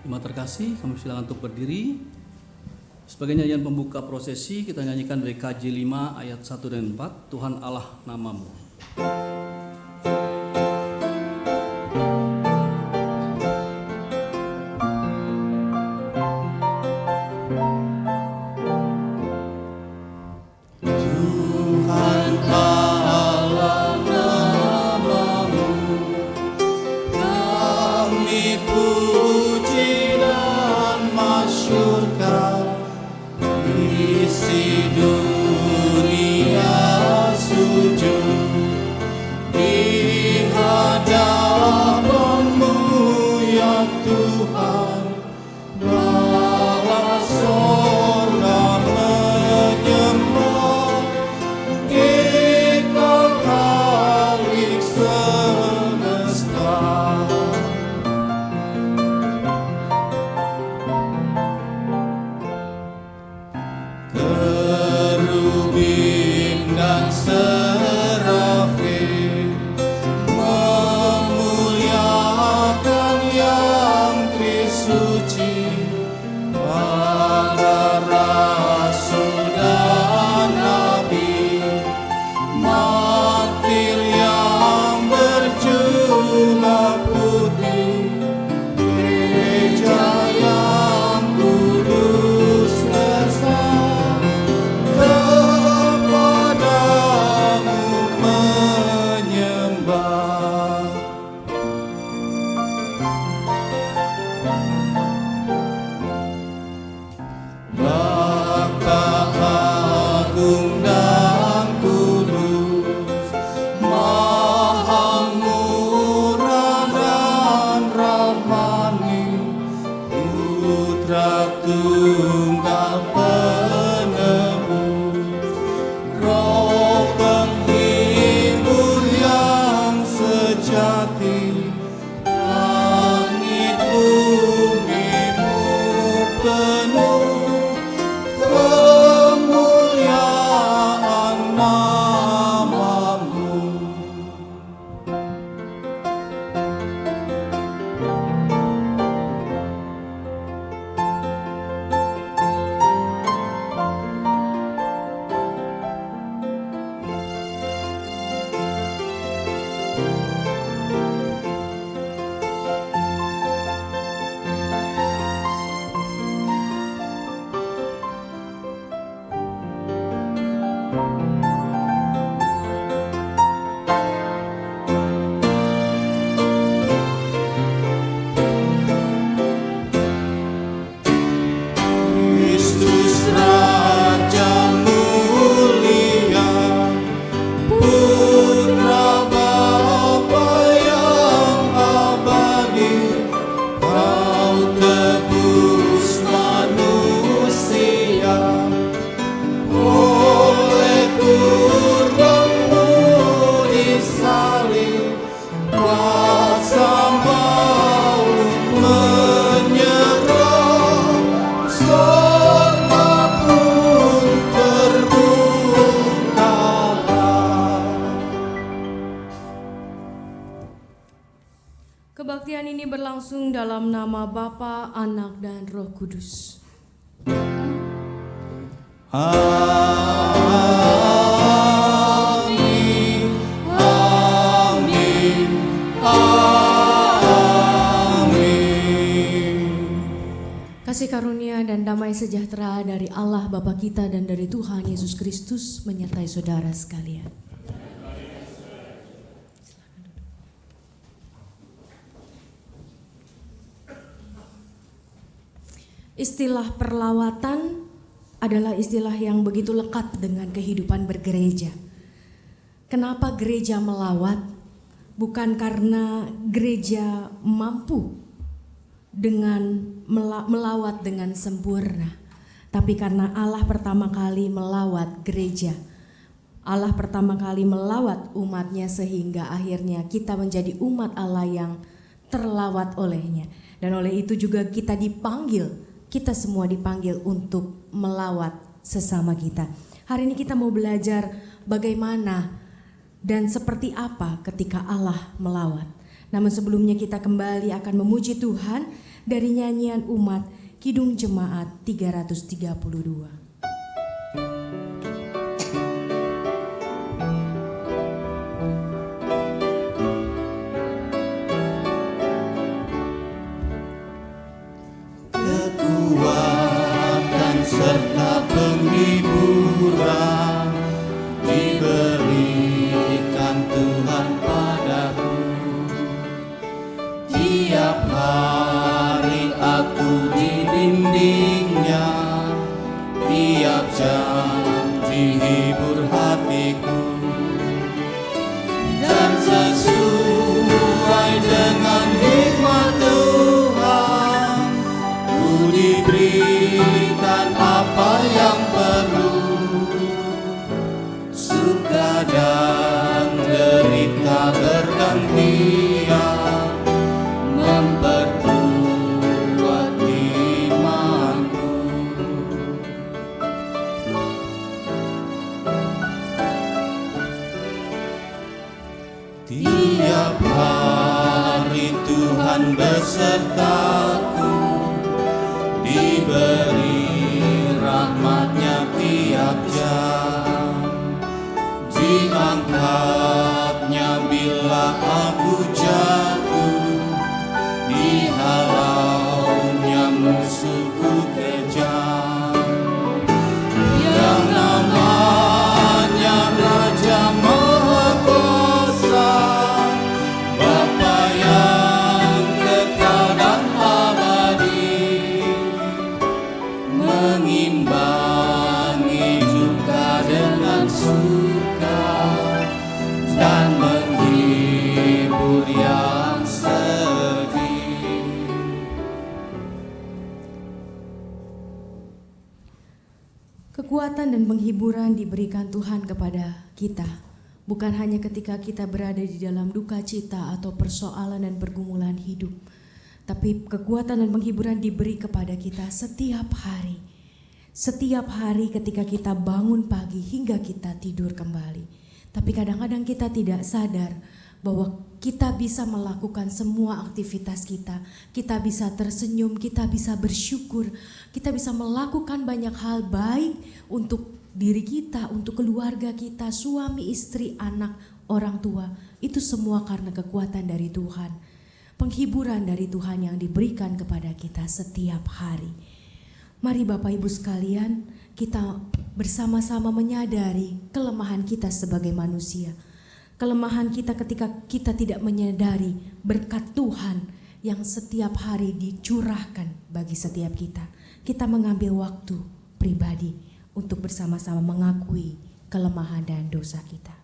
Jemaat terkasih, kami silakan untuk berdiri. Sebagai nyanyian pembuka prosesi, kita nyanyikan WKJ 5 ayat 1 dan 4, Tuhan Allah namamu. Kebaktian ini berlangsung dalam nama Bapa, Anak, dan Roh Kudus. Amin, amin, amin. Kasih karunia dan damai sejahtera dari Allah Bapa kita dan dari Tuhan Yesus Kristus menyertai saudara sekalian. Istilah perlawatan adalah istilah yang begitu lekat dengan kehidupan bergereja. Kenapa gereja melawat? Bukan karena gereja mampu dengan melawat dengan sempurna, tapi karena Allah pertama kali melawat gereja. Allah pertama kali melawat umatnya sehingga akhirnya kita menjadi umat Allah yang terlawat olehnya. Dan oleh itu juga kita dipanggil, kita semua dipanggil untuk melawat sesama kita. Hari ini kita mau belajar bagaimana dan seperti apa ketika Allah melawat. Namun sebelumnya kita kembali akan memuji Tuhan. dari nyanyian umat Kidung Jemaat 332. Kekuatan serta penghiburan diberikan Tuhan padaku. Tiap hari aku dibimbingnya, tiap jam dihibur hatiku, dan sesuai dengan hikmat Tuhan ku diberikan apa yang perlu. Suka dan derita bergantian memperkuat imanku. Tiap hari Tuhan besertaku, diberi rahmat-Nya tiap jam, diangkat-Nya bila aku jatuh, dihalau-Nya musuhku kejam. Yang namanya Raja Maha Kuasa, Bapa yang kekal dan abadi, mengimbangi duka dengan suka dan menghibur yang sedih. Kekuatan dan penghiburan diberikan Tuhan kepada kita, bukan hanya ketika kita berada di dalam duka cita atau persoalan dan pergumulan hidup, tapi kekuatan dan penghiburan diberi kepada kita setiap hari. Setiap hari ketika kita bangun pagi hingga kita tidur kembali. Tapi kadang-kadang kita tidak sadar bahwa kita bisa melakukan semua aktivitas kita. Kita bisa tersenyum, kita bisa bersyukur, kita bisa melakukan banyak hal baik untuk diri kita, untuk keluarga kita, suami, istri, anak, orang tua. Itu semua karena kekuatan dari Tuhan. Penghiburan dari Tuhan yang diberikan kepada kita setiap hari. Mari Bapak Ibu sekalian, kita bersama-sama menyadari kelemahan kita sebagai manusia. Kelemahan kita ketika kita tidak menyadari berkat Tuhan yang setiap hari dicurahkan bagi setiap kita. Kita mengambil waktu pribadi untuk bersama-sama mengakui kelemahan dan dosa kita.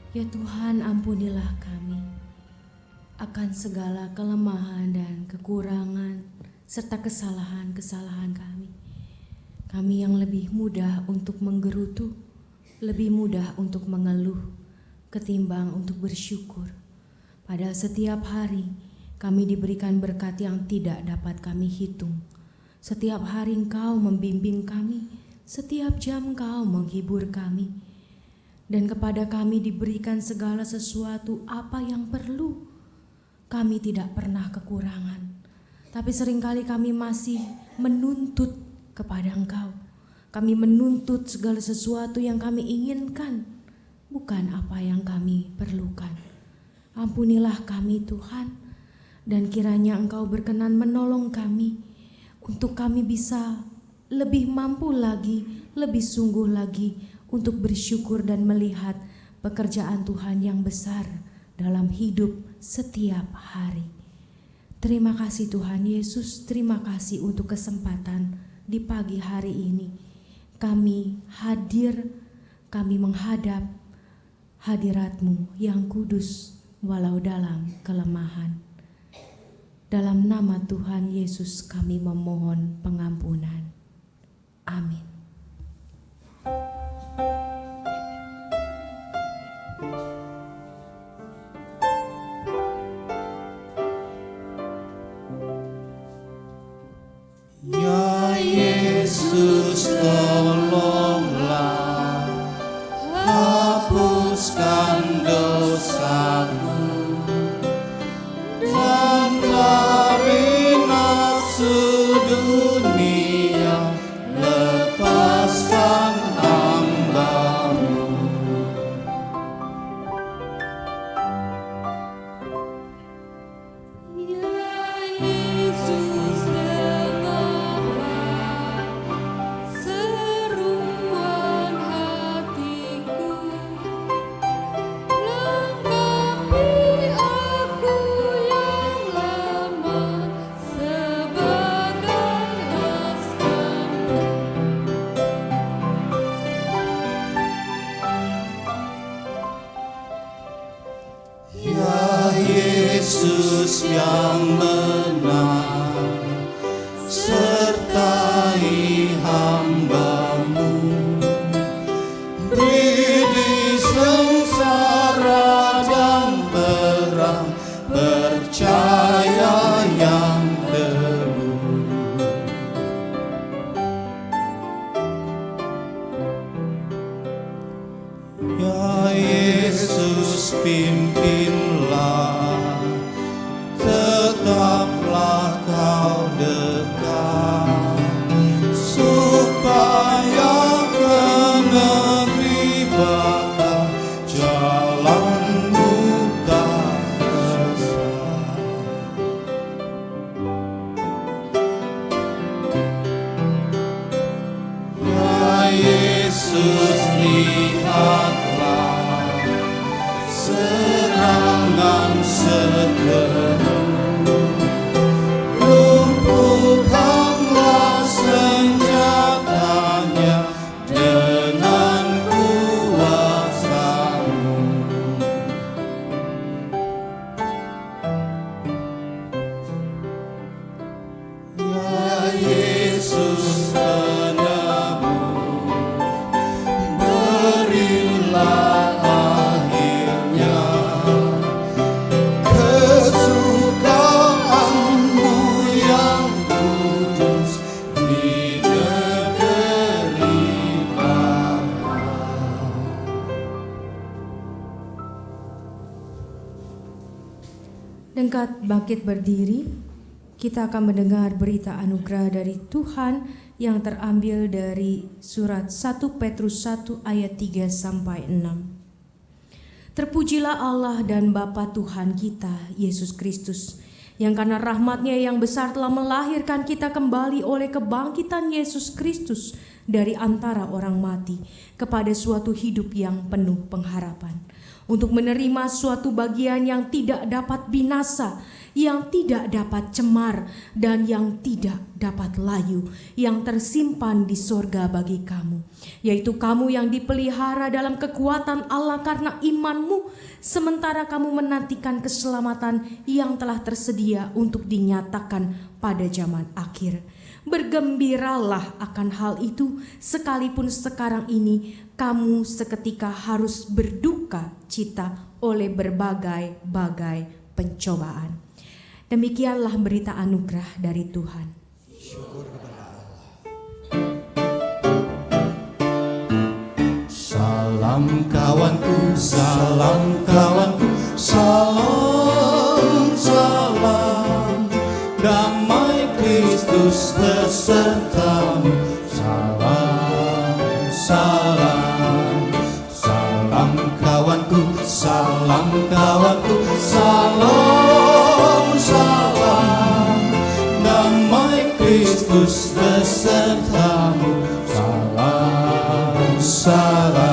Ya Tuhan, ampunilah kami akan segala kelemahan dan kekurangan serta kesalahan-kesalahan kami. Kami yang lebih mudah untuk menggerutu, lebih mudah untuk mengeluh ketimbang untuk bersyukur. Pada setiap hari kami diberikan berkat yang tidak dapat kami hitung. Setiap hari Engkau membimbing kami, setiap jam Engkau menghibur kami. Dan kepada kami diberikan segala sesuatu apa yang perlu. Kami tidak pernah kekurangan. Tapi seringkali kami masih menuntut kepada Engkau. Kami menuntut segala sesuatu yang kami inginkan, bukan apa yang kami perlukan. Ampunilah kami Tuhan, dan kiranya Engkau berkenan menolong kami untuk kami bisa lebih mampu lagi, lebih sungguh lagi untuk bersyukur dan melihat pekerjaan Tuhan yang besar dalam hidup setiap hari. Terima kasih Tuhan Yesus, terima kasih untuk kesempatan di pagi hari ini. Kami hadir, kami menghadap hadirat-Mu yang kudus walau dalam kelemahan. Dalam nama Tuhan Yesus kami memohon pengampunan. Amin. Ya Yesus, tolonglah, hapuskan dosaku dan dari nafsu dunia, lepaskan hamba-Mu. Ya Yesus, dengarlah seruan hatiku, lengkapi aku yang lemah sebagai laskan. Ya Yesus yang menang, sertai hamba-Mu, beri di sengsara dan perang, percaya yang teguh. Ya Yesus, pimpinlah, tetaplah Kau dekat, supaya ke negeri bakal jalan-Mu tak sesat. Ya Yesus, lihatlah serangan seteru, lumpuhkanlah senjatanya dengan kuasa-Mu. Ya Yesus, penebus, berilah akhirnya kesukaan-Mu yang kudus di negeri bakal. Dengkat bangkit berdiri, kita akan mendengar berita anugerah dari Tuhan yang terambil dari surat 1 Petrus 1 ayat 3 sampai 6. Terpujilah Allah dan Bapa Tuhan kita, Yesus Kristus, yang karena rahmat-Nya yang besar telah melahirkan kita kembali oleh kebangkitan Yesus Kristus dari antara orang mati kepada suatu hidup yang penuh pengharapan, untuk menerima suatu bagian yang tidak dapat binasa, yang tidak dapat cemar, dan yang tidak dapat layu, yang tersimpan di sorga bagi kamu, yaitu kamu yang dipelihara dalam kekuatan Allah karena imanmu, sementara kamu menantikan keselamatan yang telah tersedia untuk dinyatakan pada zaman akhir. Bergembiralah akan hal itu, sekalipun sekarang ini kamu seketika harus berduka cita oleh berbagai-bagai pencobaan. Demikianlah berita anugerah dari Tuhan. Salam kawanku, salam kawanku, salam, salam, damai Kristus besertamu. Salam, salam, salam kawanku, salam kawanku, salam, salam, damai Kristus besertamu. Salam, salam.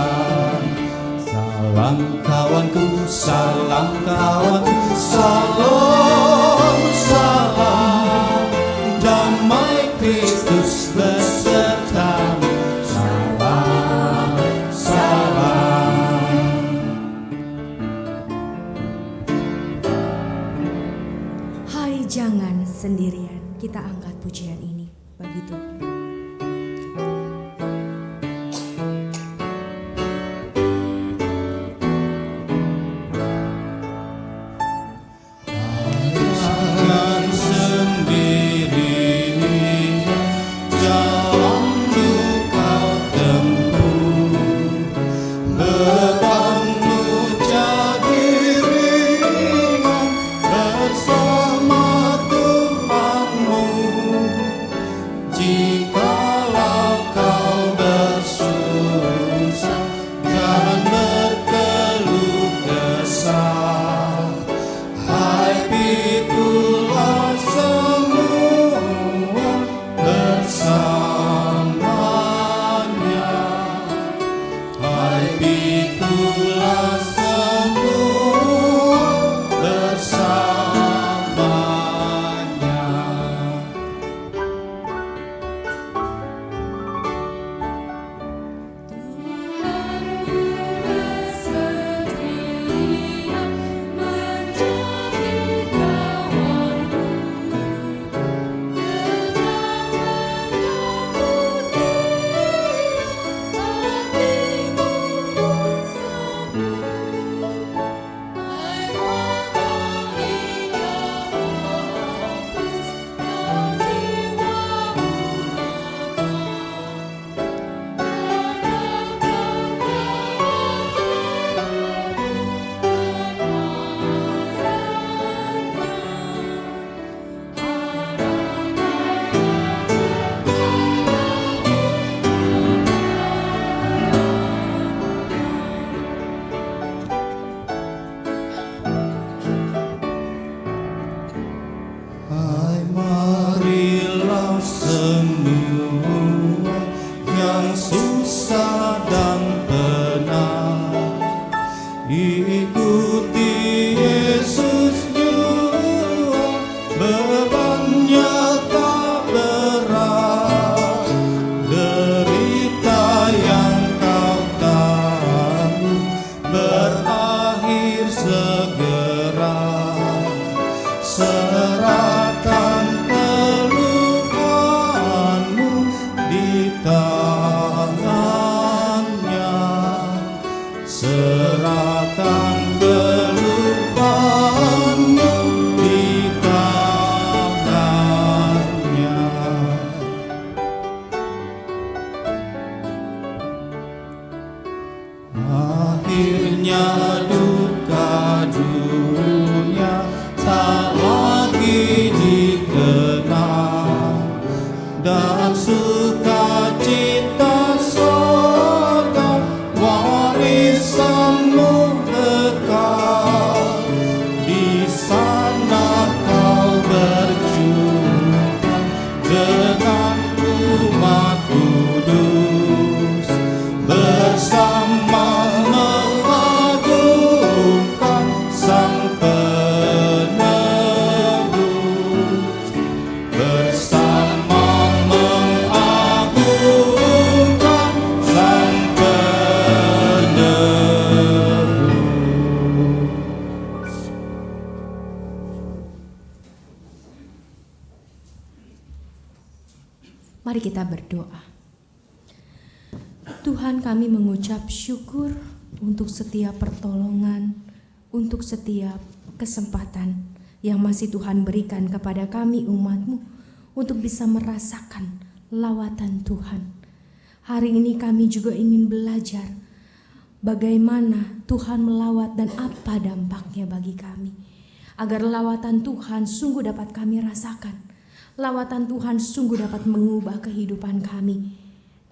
Salam kawanku, salam kawanku, salam, salam. Damai Kristus besertamu, salam, salam. Hai jangan sendirian, kita angkat pujian ini bagi Tuhan. Jangan sendiri, jalanmu kau tempuh, bebanmu jadi ringan bersama Tuhanmu. Jikalau kau bersusah, jangan berkeluh kesah. Hai pikulah semua bersamanya. Hai pikulah semua bersamanya. Bersedia menjadi kawanmu, dengan menyambut dia, hatimu bersama. Hai matahari yang hapus yang jiwamu Hai marilah semua yang susah dan penat, ikuti Yesus jua, bebannya tak berat. Derita yang kau tanggung berakhir segera. Serahkan keluhanmu di tangannya. Serahkan keluhanmu di tangannya. Akhirnya duka dunia tak lagi dikenal, dan sukacita sorga warisanmu kekal. Di sana kau berjumpa dengan umat kudus, bersama mengagungkan Sang Penebus, bersama mengagungkan Sang Penebus. Mari kita berdoa. Tuhan, kami mengucap syukur untuk setiap pertolongan, untuk setiap kesempatan yang masih Tuhan berikan kepada kami umat-Mu untuk bisa merasakan lawatan Tuhan. Hari ini kami juga ingin belajar bagaimana Tuhan melawat dan apa dampaknya bagi kami, agar lawatan Tuhan sungguh dapat kami rasakan. Lawatan Tuhan sungguh dapat mengubah kehidupan kami,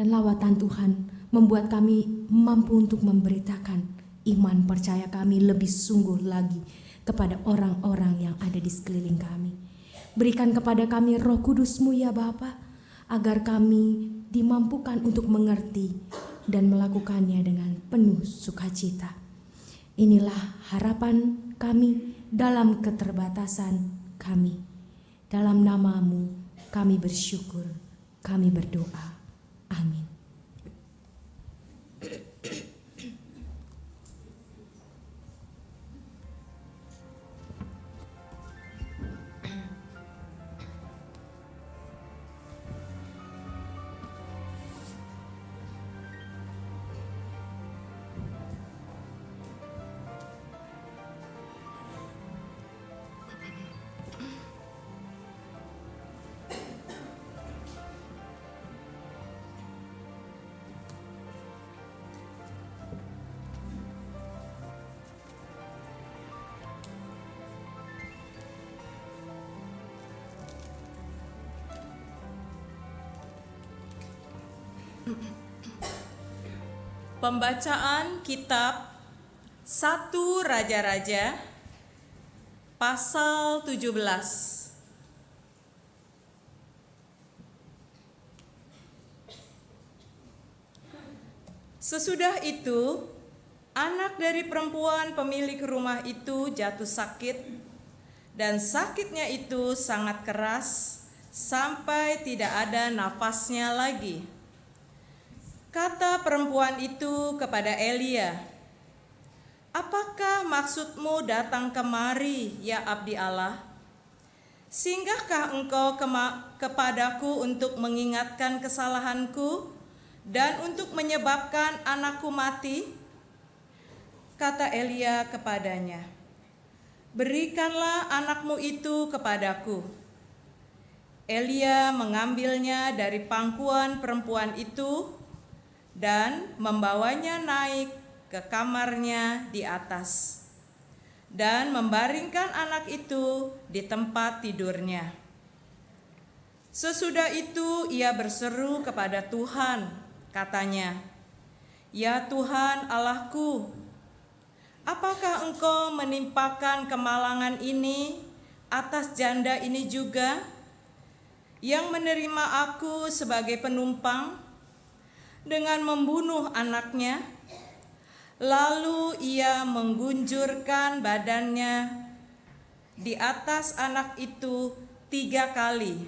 dan lawatan Tuhan membuat kami mampu untuk memberitakan iman percaya kami lebih sungguh lagi kepada orang-orang yang ada di sekeliling kami. Berikan kepada kami Roh Kudus-Mu ya Bapa, agar kami dimampukan untuk mengerti dan melakukannya dengan penuh sukacita. Inilah harapan kami dalam keterbatasan kami. Dalam nama-Mu kami bersyukur, kami berdoa. Amin. Pembacaan Kitab 1 Raja-Raja pasal 17. Sesudah itu, anak dari perempuan pemilik rumah itu jatuh sakit, dan sakitnya itu sangat keras sampai tidak ada nafasnya lagi. Kata perempuan itu kepada Elia, "Apakah maksudmu datang kemari, ya abdi Allah? Singgahkah engkau kepadaku untuk mengingatkan kesalahanku dan untuk menyebabkan anakku mati?" Kata Elia kepadanya, "Berikanlah anakmu itu kepadaku." Elia mengambilnya dari pangkuan perempuan itu dan membawanya naik ke kamarnya di atas dan membaringkan anak itu di tempat tidurnya. Sesudah itu ia berseru kepada Tuhan, katanya, "Ya Tuhan Allahku, apakah Engkau menimpakan kemalangan ini atas janda ini juga, yang menerima aku sebagai penumpang dengan membunuh anaknya?" Lalu ia menggunjurkan badannya di atas anak itu 3 kali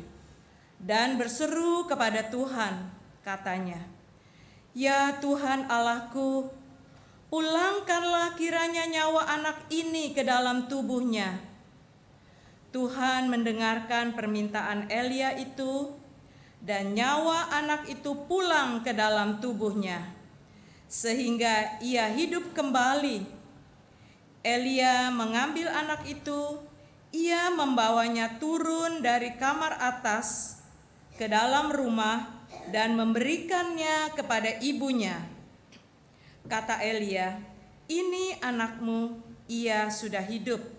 dan berseru kepada Tuhan, katanya, "Ya Tuhan Allahku, pulangkanlah kiranya nyawa anak ini ke dalam tubuhnya." Tuhan mendengarkan permintaan Elia itu, dan nyawa anak itu pulang ke dalam tubuhnya, sehingga ia hidup kembali. Elia mengambil anak itu, ia membawanya turun dari kamar atas ke dalam rumah dan memberikannya kepada ibunya. Kata Elia, "Ini anakmu, ia sudah hidup."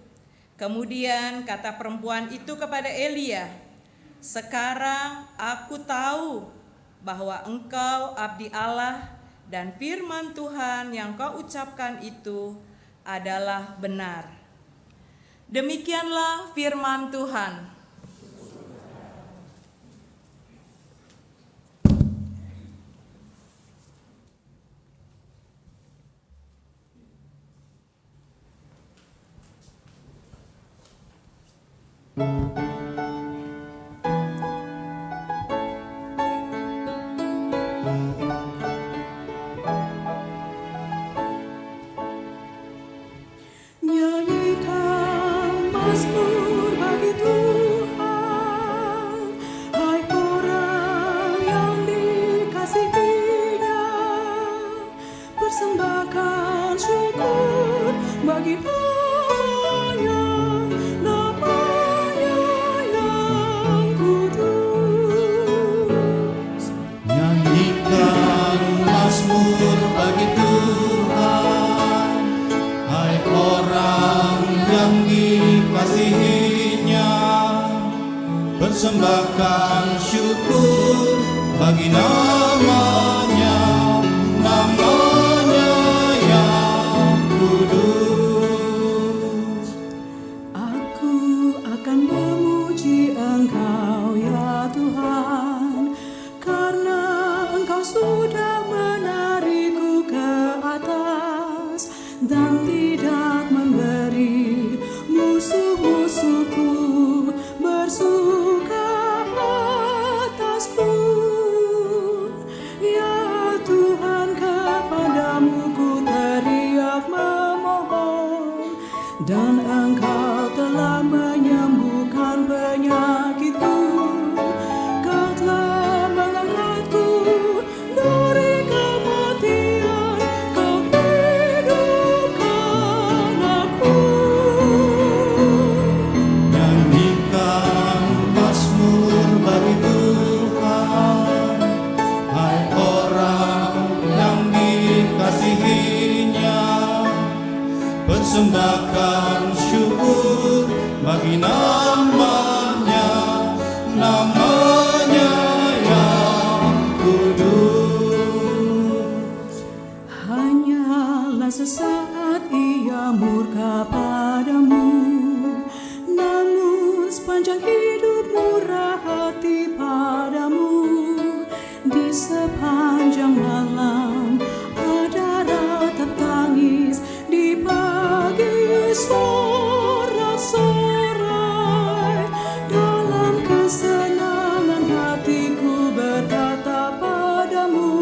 Kemudian kata perempuan itu kepada Elia, "Sekarang aku tahu bahwa engkau abdi Allah dan firman Tuhan yang kau ucapkan itu adalah benar." Demikianlah firman Tuhan. Nyanyikan mazmur bagi Tuhan, hai orang yang dikasihinya. Persembahkan syukur bagi namanya, namanya yang kudus. Nyanyikan mazmur bagi Tuhan, hai orang yang dikasihinya. Persembahkan syukur bagi namanya, namanya yang kudus. Aku akan memuji Engkau ya Tuhan, karena Engkau sudah menarikku ke atas dan tidak kasihnya, persembahkan syukur bagi namanya, namanya yang kudus. Hanyalah sesaat ia murka padamu, namun sepanjang hidup murah hati padamu. Di sepanjang malam ada ratap tangis, di pagi sorak-sorai. Dalam kesenangan hatiku berkata padamu,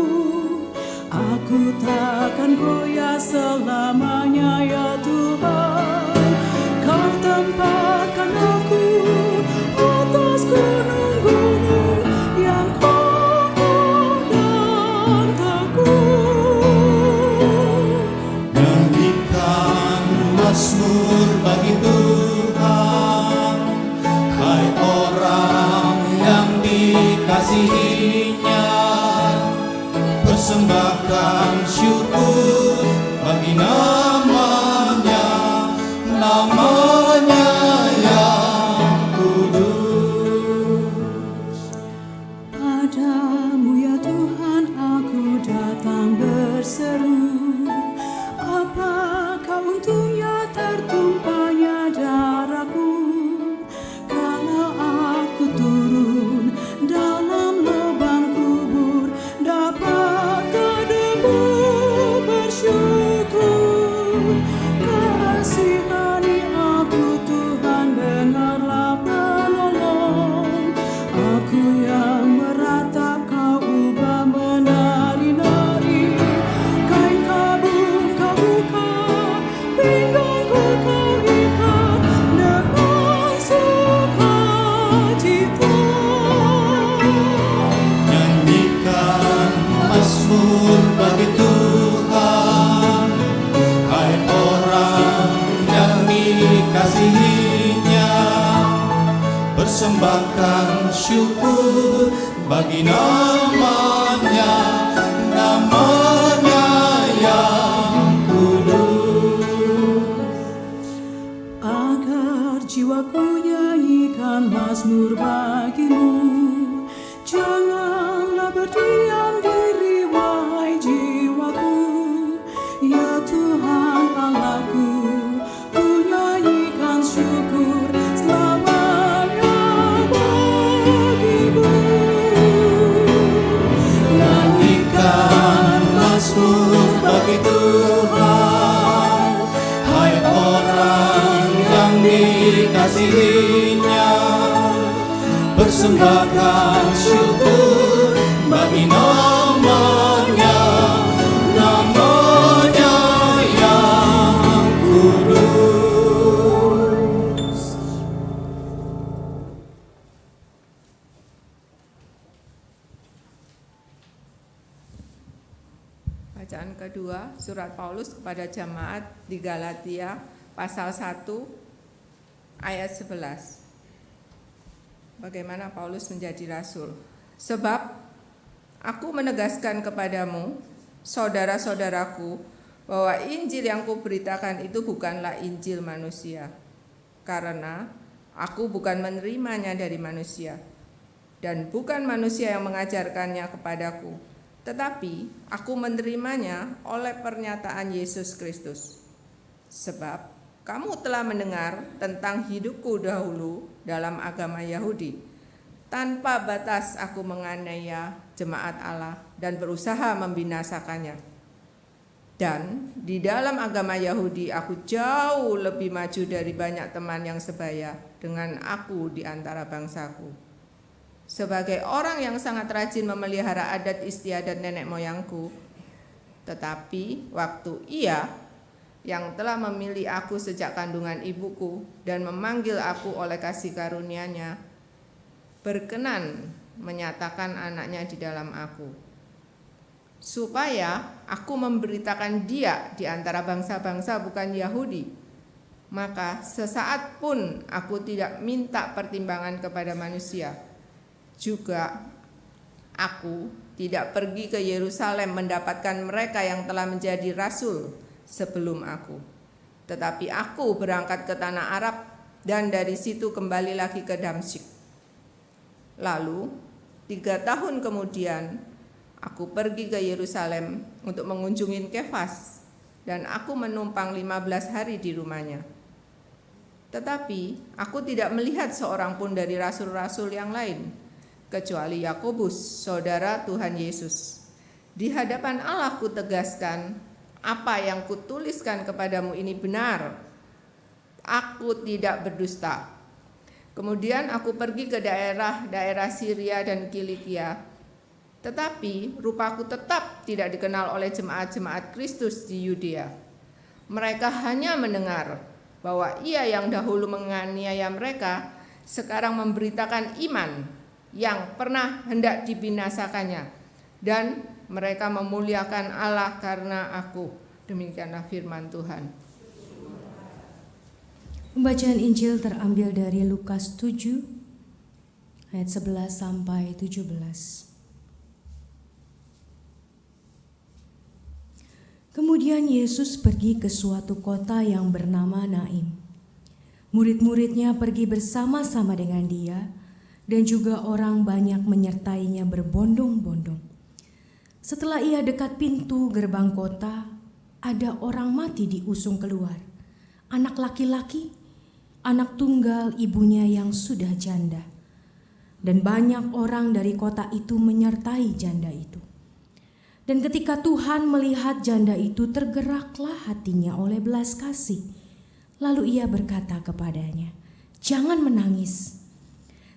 aku takkan goyah selamanya ya Tuhan. Kau tempatkan aku atas gunung-gunung yang kokoh dan teguh. Nyanyikan mazmur bagi Tuhan, hai orang yang dikasihinya, persembahkan syukur bagi namanya, namanya yang kudus. Padamu ya Tuhan aku datang berseru, apakah untungnya tertumpahnya darahku, kalau aku turun dalam lubang kubur, dapat kedebu bersyukur. Kasihani aku Tuhan, dengarlah penolong. Aku yang meratap kau ubah menari-nari, kain kabung kau buka, pinggangku kau ikat dengan sukacita. Nyanyikan mazmur bagi Tuhan, hai orang yang dikasihinya, persembahkan syukur bagi namanya, namanya yang kudus. Agar jiwaku nyanyikan mazmur bagimu, janganlah berdiam diri wahai jiwaku. Ya Tuhan Allahku, ku nyanyikan syukur selamanya bagimu. Nyanyikan mazmur bagi Tuhan, hai orang yang dikasihinya, persembahkan syukur bagi namanya, namanya yang kudus. Bacaan kedua, surat Paulus kepada jemaat di Galatia, pasal 1, ayat 11. Bagaimana Paulus menjadi rasul? Sebab aku menegaskan kepadamu, saudara-saudaraku, bahwa Injil yang kuberitakan itu bukanlah Injil manusia, karena aku bukan menerimanya dari manusia, dan bukan manusia yang mengajarkannya kepadaku, tetapi aku menerimanya oleh pernyataan Yesus Kristus. Sebab kamu telah mendengar tentang hidupku dahulu dalam agama Yahudi. Tanpa batas aku menganiaya jemaat Allah dan berusaha membinasakannya. Dan di dalam agama Yahudi aku jauh lebih maju dari banyak teman yang sebaya dengan aku di antara bangsaku. Sebagai orang yang sangat rajin memelihara adat istiadat nenek moyangku, tetapi waktu Ia yang telah memilih aku sejak kandungan ibuku dan memanggil aku oleh kasih karunia-Nya, berkenan menyatakan anaknya di dalam aku, supaya aku memberitakan Dia di antara bangsa-bangsa bukan Yahudi. Maka sesaat pun aku tidak minta pertimbangan kepada manusia. Juga Aku tidak pergi ke Yerusalem mendapatkan mereka yang telah menjadi rasul sebelum aku. Tetapi aku berangkat ke tanah Arab dan dari situ kembali lagi ke Damsyik. Lalu 3 tahun kemudian aku pergi ke Yerusalem untuk mengunjungi Kefas dan aku menumpang 15 hari di rumahnya. Tetapi aku tidak melihat seorang pun dari rasul-rasul yang lain kecuali Yakobus, saudara Tuhan Yesus. Di hadapan Allah kutegaskan, apa yang kutuliskan kepadamu ini benar. Aku tidak berdusta. Kemudian aku pergi ke daerah Syria dan Kilikia. Tetapi rupaku tetap tidak dikenal oleh jemaat-jemaat Kristus di Yudea. Mereka hanya mendengar bahwa ia yang dahulu menganiaya mereka sekarang memberitakan iman yang pernah hendak dibinasakannya, dan mereka memuliakan Allah karena aku. Demikianlah firman Tuhan. Pembacaan Injil terambil dari Lukas 7 ayat 11 sampai 17. Kemudian Yesus pergi ke suatu kota yang bernama Naim. Murid-muridnya pergi bersama-sama dengan dia, dan juga orang banyak menyertainya berbondong-bondong. Setelah ia dekat pintu gerbang kota, ada orang mati diusung keluar. Anak laki-laki, anak tunggal ibunya yang sudah janda. Dan banyak orang dari kota itu menyertai janda itu. Dan ketika Tuhan melihat janda itu, tergeraklah hatinya oleh belas kasih. Lalu ia berkata kepadanya, "Jangan menangis."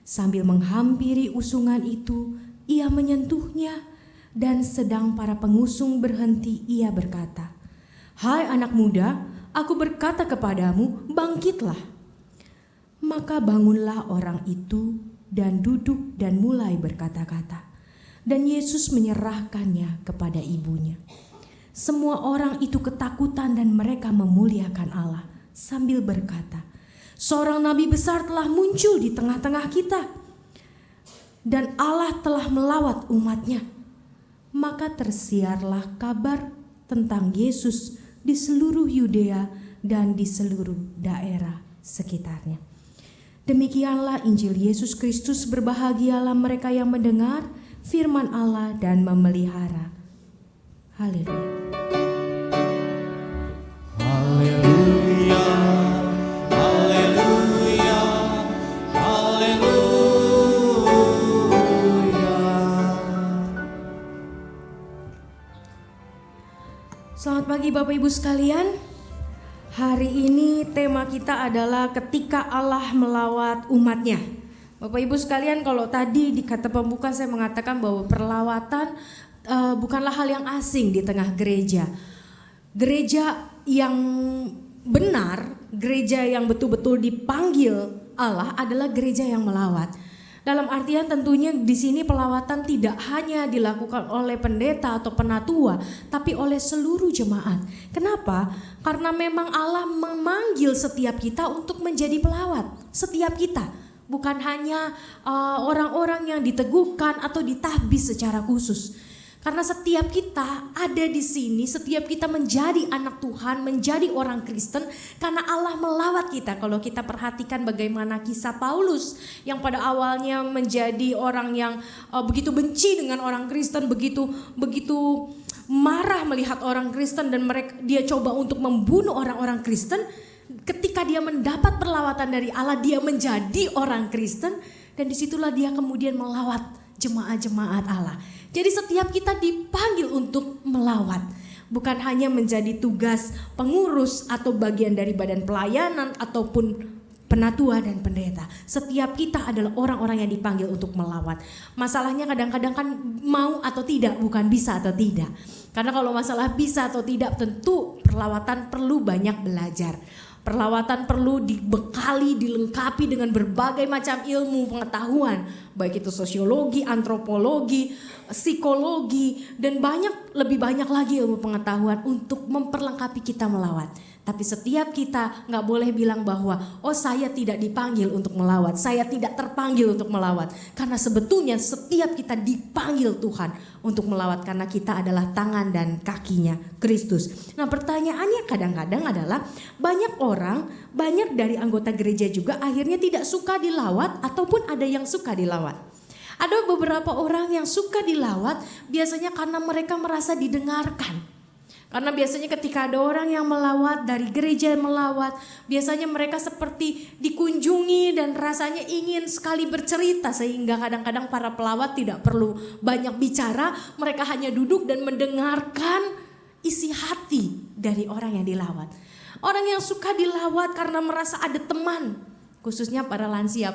Sambil menghampiri usungan itu, ia menyentuhnya, dan sedang para pengusung berhenti, ia berkata, "Hai anak muda, aku berkata kepadamu, bangkitlah." Maka bangunlah orang itu dan duduk dan mulai berkata-kata. Dan Yesus menyerahkannya kepada ibunya. Semua orang itu ketakutan dan mereka memuliakan Allah sambil berkata, "Seorang nabi besar telah muncul di tengah-tengah kita, dan Allah telah melawat umatnya." Maka tersiarlah kabar tentang Yesus di seluruh Yudea dan di seluruh daerah sekitarnya. Demikianlah Injil Yesus Kristus. Berbahagialah mereka yang mendengar firman Allah dan memelihara. Haleluya. Haleluya, haleluya, haleluya. Selamat pagi Bapak Ibu sekalian. Hari ini tema kita adalah ketika Allah melawat umatnya. Bapak Ibu sekalian, kalau tadi di kata pembuka saya mengatakan bahwa perlawatan bukanlah hal yang asing di tengah gereja. Gereja yang benar, gereja yang betul-betul dipanggil Allah adalah gereja yang melawat. Dalam artian tentunya di sini pelawatan tidak hanya dilakukan oleh pendeta atau penatua, tapi oleh seluruh jemaat. Kenapa? Karena memang Allah memanggil setiap kita untuk menjadi pelawat. Setiap kita, bukan hanya orang-orang yang diteguhkan atau ditahbis secara khusus. Karena setiap kita ada di sini, setiap kita menjadi anak Tuhan, menjadi orang Kristen karena Allah melawat kita. Kalau kita perhatikan bagaimana kisah Paulus yang pada awalnya menjadi orang yang begitu benci dengan orang Kristen, begitu marah melihat orang Kristen dan dia coba untuk membunuh orang-orang Kristen. Ketika dia mendapat perlawatan dari Allah, dia menjadi orang Kristen, dan disitulah dia kemudian melawat jemaat-jemaat Allah. Jadi setiap kita dipanggil untuk melawat, bukan hanya menjadi tugas pengurus atau bagian dari badan pelayanan ataupun penatua dan pendeta. Setiap kita adalah orang-orang yang dipanggil untuk melawat. Masalahnya kadang-kadang kan mau atau tidak, bukan bisa atau tidak. Karena kalau masalah bisa atau tidak, tentu perlawatan perlu banyak belajar. Perlawatan perlu dibekali, dilengkapi dengan berbagai macam ilmu pengetahuan, baik itu sosiologi, antropologi, psikologi, dan lebih banyak lagi ilmu pengetahuan untuk memperlengkapi kita melawat. Tapi setiap kita nggak boleh bilang bahwa oh saya tidak dipanggil untuk melawat, saya tidak terpanggil untuk melawat. Karena sebetulnya setiap kita dipanggil Tuhan untuk melawat karena kita adalah tangan dan kakinya Kristus. Nah pertanyaannya kadang-kadang adalah banyak dari anggota gereja juga akhirnya tidak suka dilawat ataupun ada yang suka dilawat. Ada beberapa orang yang suka dilawat biasanya karena mereka merasa didengarkan. Karena biasanya ketika ada orang yang melawat, dari gereja yang melawat, biasanya mereka seperti dikunjungi dan rasanya ingin sekali bercerita. Sehingga kadang-kadang para pelawat tidak perlu banyak bicara, mereka hanya duduk dan mendengarkan isi hati dari orang yang dilawat. Orang yang suka dilawat karena merasa ada teman. Khususnya para lansia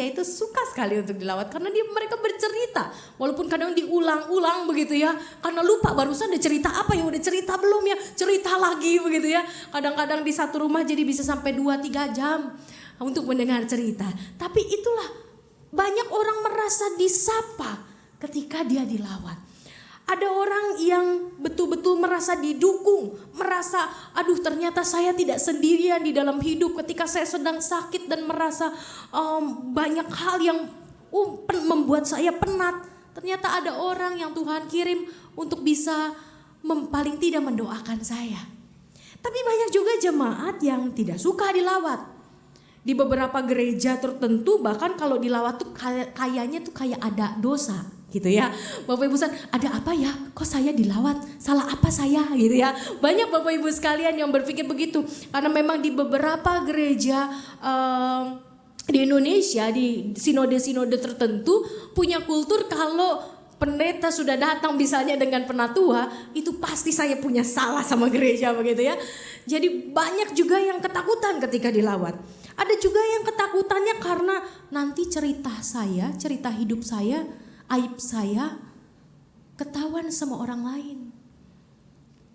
itu suka sekali untuk dilawat karena mereka bercerita. Walaupun kadang diulang-ulang begitu ya. Karena lupa barusan udah cerita apa ya, udah cerita belum ya, cerita lagi begitu ya. Kadang-kadang di satu rumah jadi bisa sampai 2-3 jam untuk mendengar cerita. Tapi itulah banyak orang merasa disapa ketika dia dilawat. Ada orang yang betul-betul merasa didukung, merasa aduh ternyata saya tidak sendirian di dalam hidup ketika saya sedang sakit dan merasa banyak hal yang membuat saya penat. Ternyata ada orang yang Tuhan kirim untuk bisa paling tidak mendoakan saya. Tapi banyak juga jemaat yang tidak suka dilawat. Di beberapa gereja tertentu bahkan kalau dilawat tuh kayaknya tuh kayak ada dosa. Gitu ya, Bapak Ibu ada apa ya? Kok saya dilawat? Salah apa saya? Gitu ya. Banyak Bapak Ibu sekalian yang berpikir begitu. Karena memang di beberapa gereja di Indonesia, di sinode-sinode tertentu punya kultur kalau pendeta sudah datang misalnya dengan penatua, itu pasti saya punya salah sama gereja begitu ya. Jadi banyak juga yang ketakutan ketika dilawat. Ada juga yang ketakutannya karena nanti cerita hidup saya, aib saya ketahuan sama orang lain.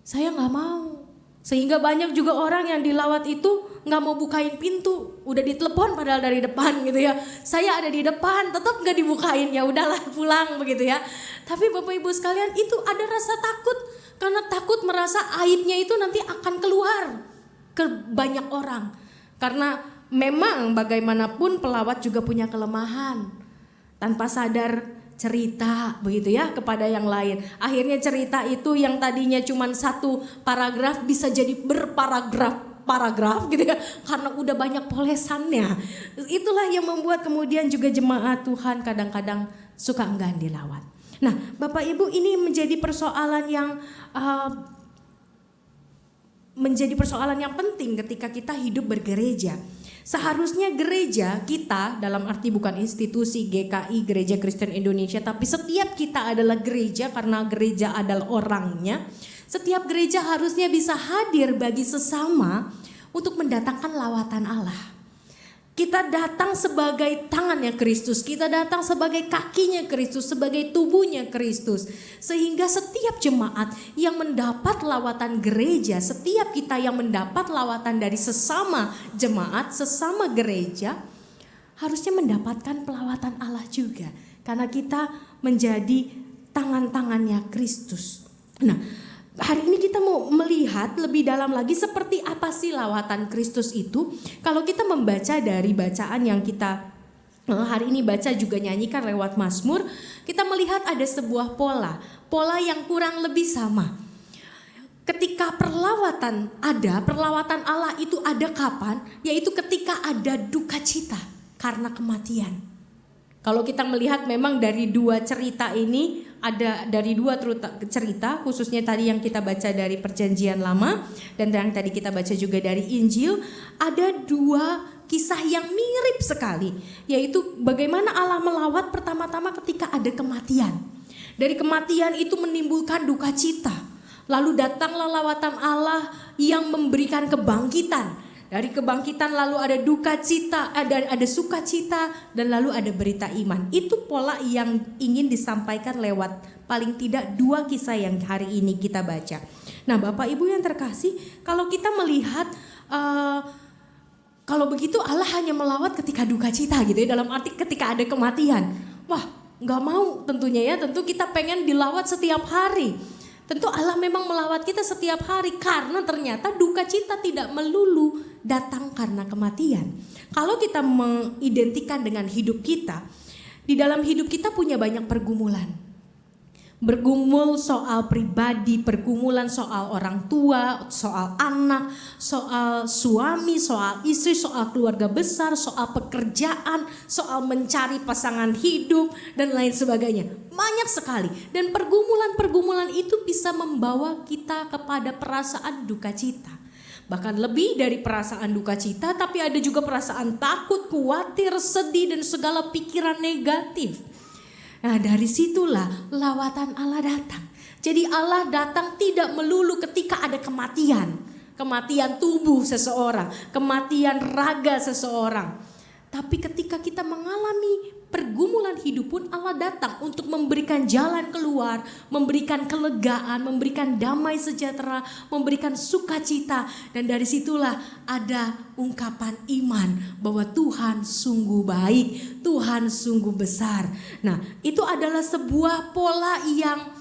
Saya gak mau. Sehingga banyak juga orang yang dilawat itu gak mau bukain pintu. Udah ditelepon padahal dari depan gitu ya. Saya ada di depan tetap gak dibukain. Ya udahlah pulang begitu ya. Tapi Bapak Ibu sekalian itu ada rasa takut. Karena takut merasa aibnya itu nanti akan keluar ke banyak orang. Karena memang bagaimanapun pelawat juga punya kelemahan. Tanpa sadar cerita begitu ya kepada yang lain. Akhirnya cerita itu yang tadinya cuma satu paragraf bisa jadi berparagraf gitu ya. Karena udah banyak polesannya. Itulah yang membuat kemudian juga jemaat Tuhan kadang-kadang suka enggan dilawat. Nah Bapak Ibu ini menjadi persoalan yang penting ketika kita hidup bergereja. Seharusnya gereja kita dalam arti bukan institusi GKI Gereja Kristen Indonesia, tapi setiap kita adalah gereja karena gereja adalah orangnya. Setiap gereja harusnya bisa hadir bagi sesama untuk mendatangkan lawatan Allah. Kita datang sebagai tangannya Kristus, kita datang sebagai kakinya Kristus, sebagai tubuhnya Kristus. Sehingga setiap jemaat yang mendapat lawatan gereja, setiap kita yang mendapat lawatan dari sesama jemaat, sesama gereja, harusnya mendapatkan pelawatan Allah juga. Karena kita menjadi tangan-tangannya Kristus. Nah, hari ini kita mau melihat lebih dalam lagi seperti apa sih lawatan Kristus itu. Kalau kita membaca dari bacaan yang kita hari ini baca juga nyanyikan lewat Mazmur, kita melihat ada sebuah pola yang kurang lebih sama. Ketika perlawatan Allah itu ada kapan? Yaitu ketika ada duka cita karena kematian. Kalau kita melihat memang dari dua cerita ini, ada dari dua cerita, khususnya tadi yang kita baca dari Perjanjian Lama dan yang tadi kita baca juga dari Injil, ada dua kisah yang mirip sekali, yaitu bagaimana Allah melawat pertama-tama ketika ada kematian. Dari kematian itu menimbulkan duka cita, lalu datanglah lawatan Allah yang memberikan kebangkitan. Dari kebangkitan lalu ada duka cita, ada sukacita, dan lalu ada berita iman. Itu pola yang ingin disampaikan lewat paling tidak dua kisah yang hari ini kita baca. Nah Bapak Ibu yang terkasih, kalau kita melihat kalau begitu Allah hanya melawat ketika duka cita gitu ya, dalam arti ketika ada kematian. Wah, nggak mau tentunya ya. Tentu kita pengen dilawat setiap hari. Tentu Allah memang melawat kita setiap hari karena ternyata duka cita tidak melulu datang karena kematian. Kalau kita mengidentikan dengan hidup kita, di dalam hidup kita punya banyak pergumulan. Bergumul soal pribadi, pergumulan soal orang tua, soal anak, soal suami, soal istri, soal keluarga besar, soal pekerjaan, soal mencari pasangan hidup, dan lain sebagainya. Banyak sekali. Dan pergumulan-pergumulan itu bisa membawa kita kepada perasaan duka cita. Bahkan lebih dari perasaan duka cita, tapi ada juga perasaan takut, khawatir, sedih, dan segala pikiran negatif. Nah, dari situlah lawatan Allah datang. Jadi Allah datang tidak melulu ketika ada kematian. Kematian tubuh seseorang, kematian raga seseorang. Tapi ketika kita mengalami pergumulan hidup pun Allah datang untuk memberikan jalan keluar, memberikan kelegaan, memberikan damai sejahtera, memberikan sukacita. Dan dari situlah ada ungkapan iman bahwa Tuhan sungguh baik, Tuhan sungguh besar. Nah, itu adalah sebuah pola yang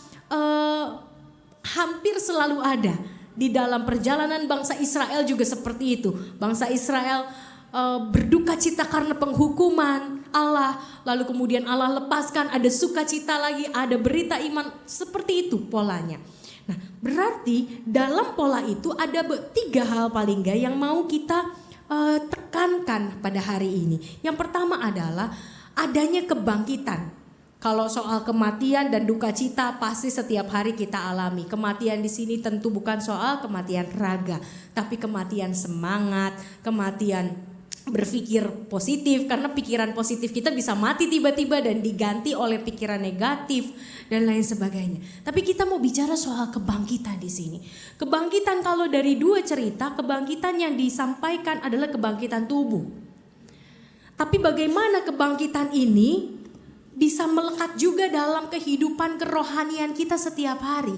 hampir selalu ada. Di dalam perjalanan bangsa Israel juga seperti itu. Bangsa Israel berduka cita karena penghukuman Allah, lalu kemudian Allah lepaskan, ada sukacita lagi, ada berita iman, seperti itu polanya. Nah, berarti dalam pola itu ada 3 hal paling enggak yang mau kita tekankan pada hari ini. Yang pertama adalah adanya kebangkitan. Kalau soal kematian dan duka cita pasti setiap hari kita alami. Kematian di sini tentu bukan soal kematian raga, tapi kematian semangat, kematian berpikir positif, karena pikiran positif kita bisa mati tiba-tiba dan diganti oleh pikiran negatif dan lain sebagainya. Tapi kita mau bicara soal kebangkitan di sini. Kebangkitan kalau dari 2 cerita, kebangkitan yang disampaikan adalah kebangkitan tubuh. Tapi bagaimana kebangkitan ini bisa melekat juga dalam kehidupan kerohanian kita setiap hari.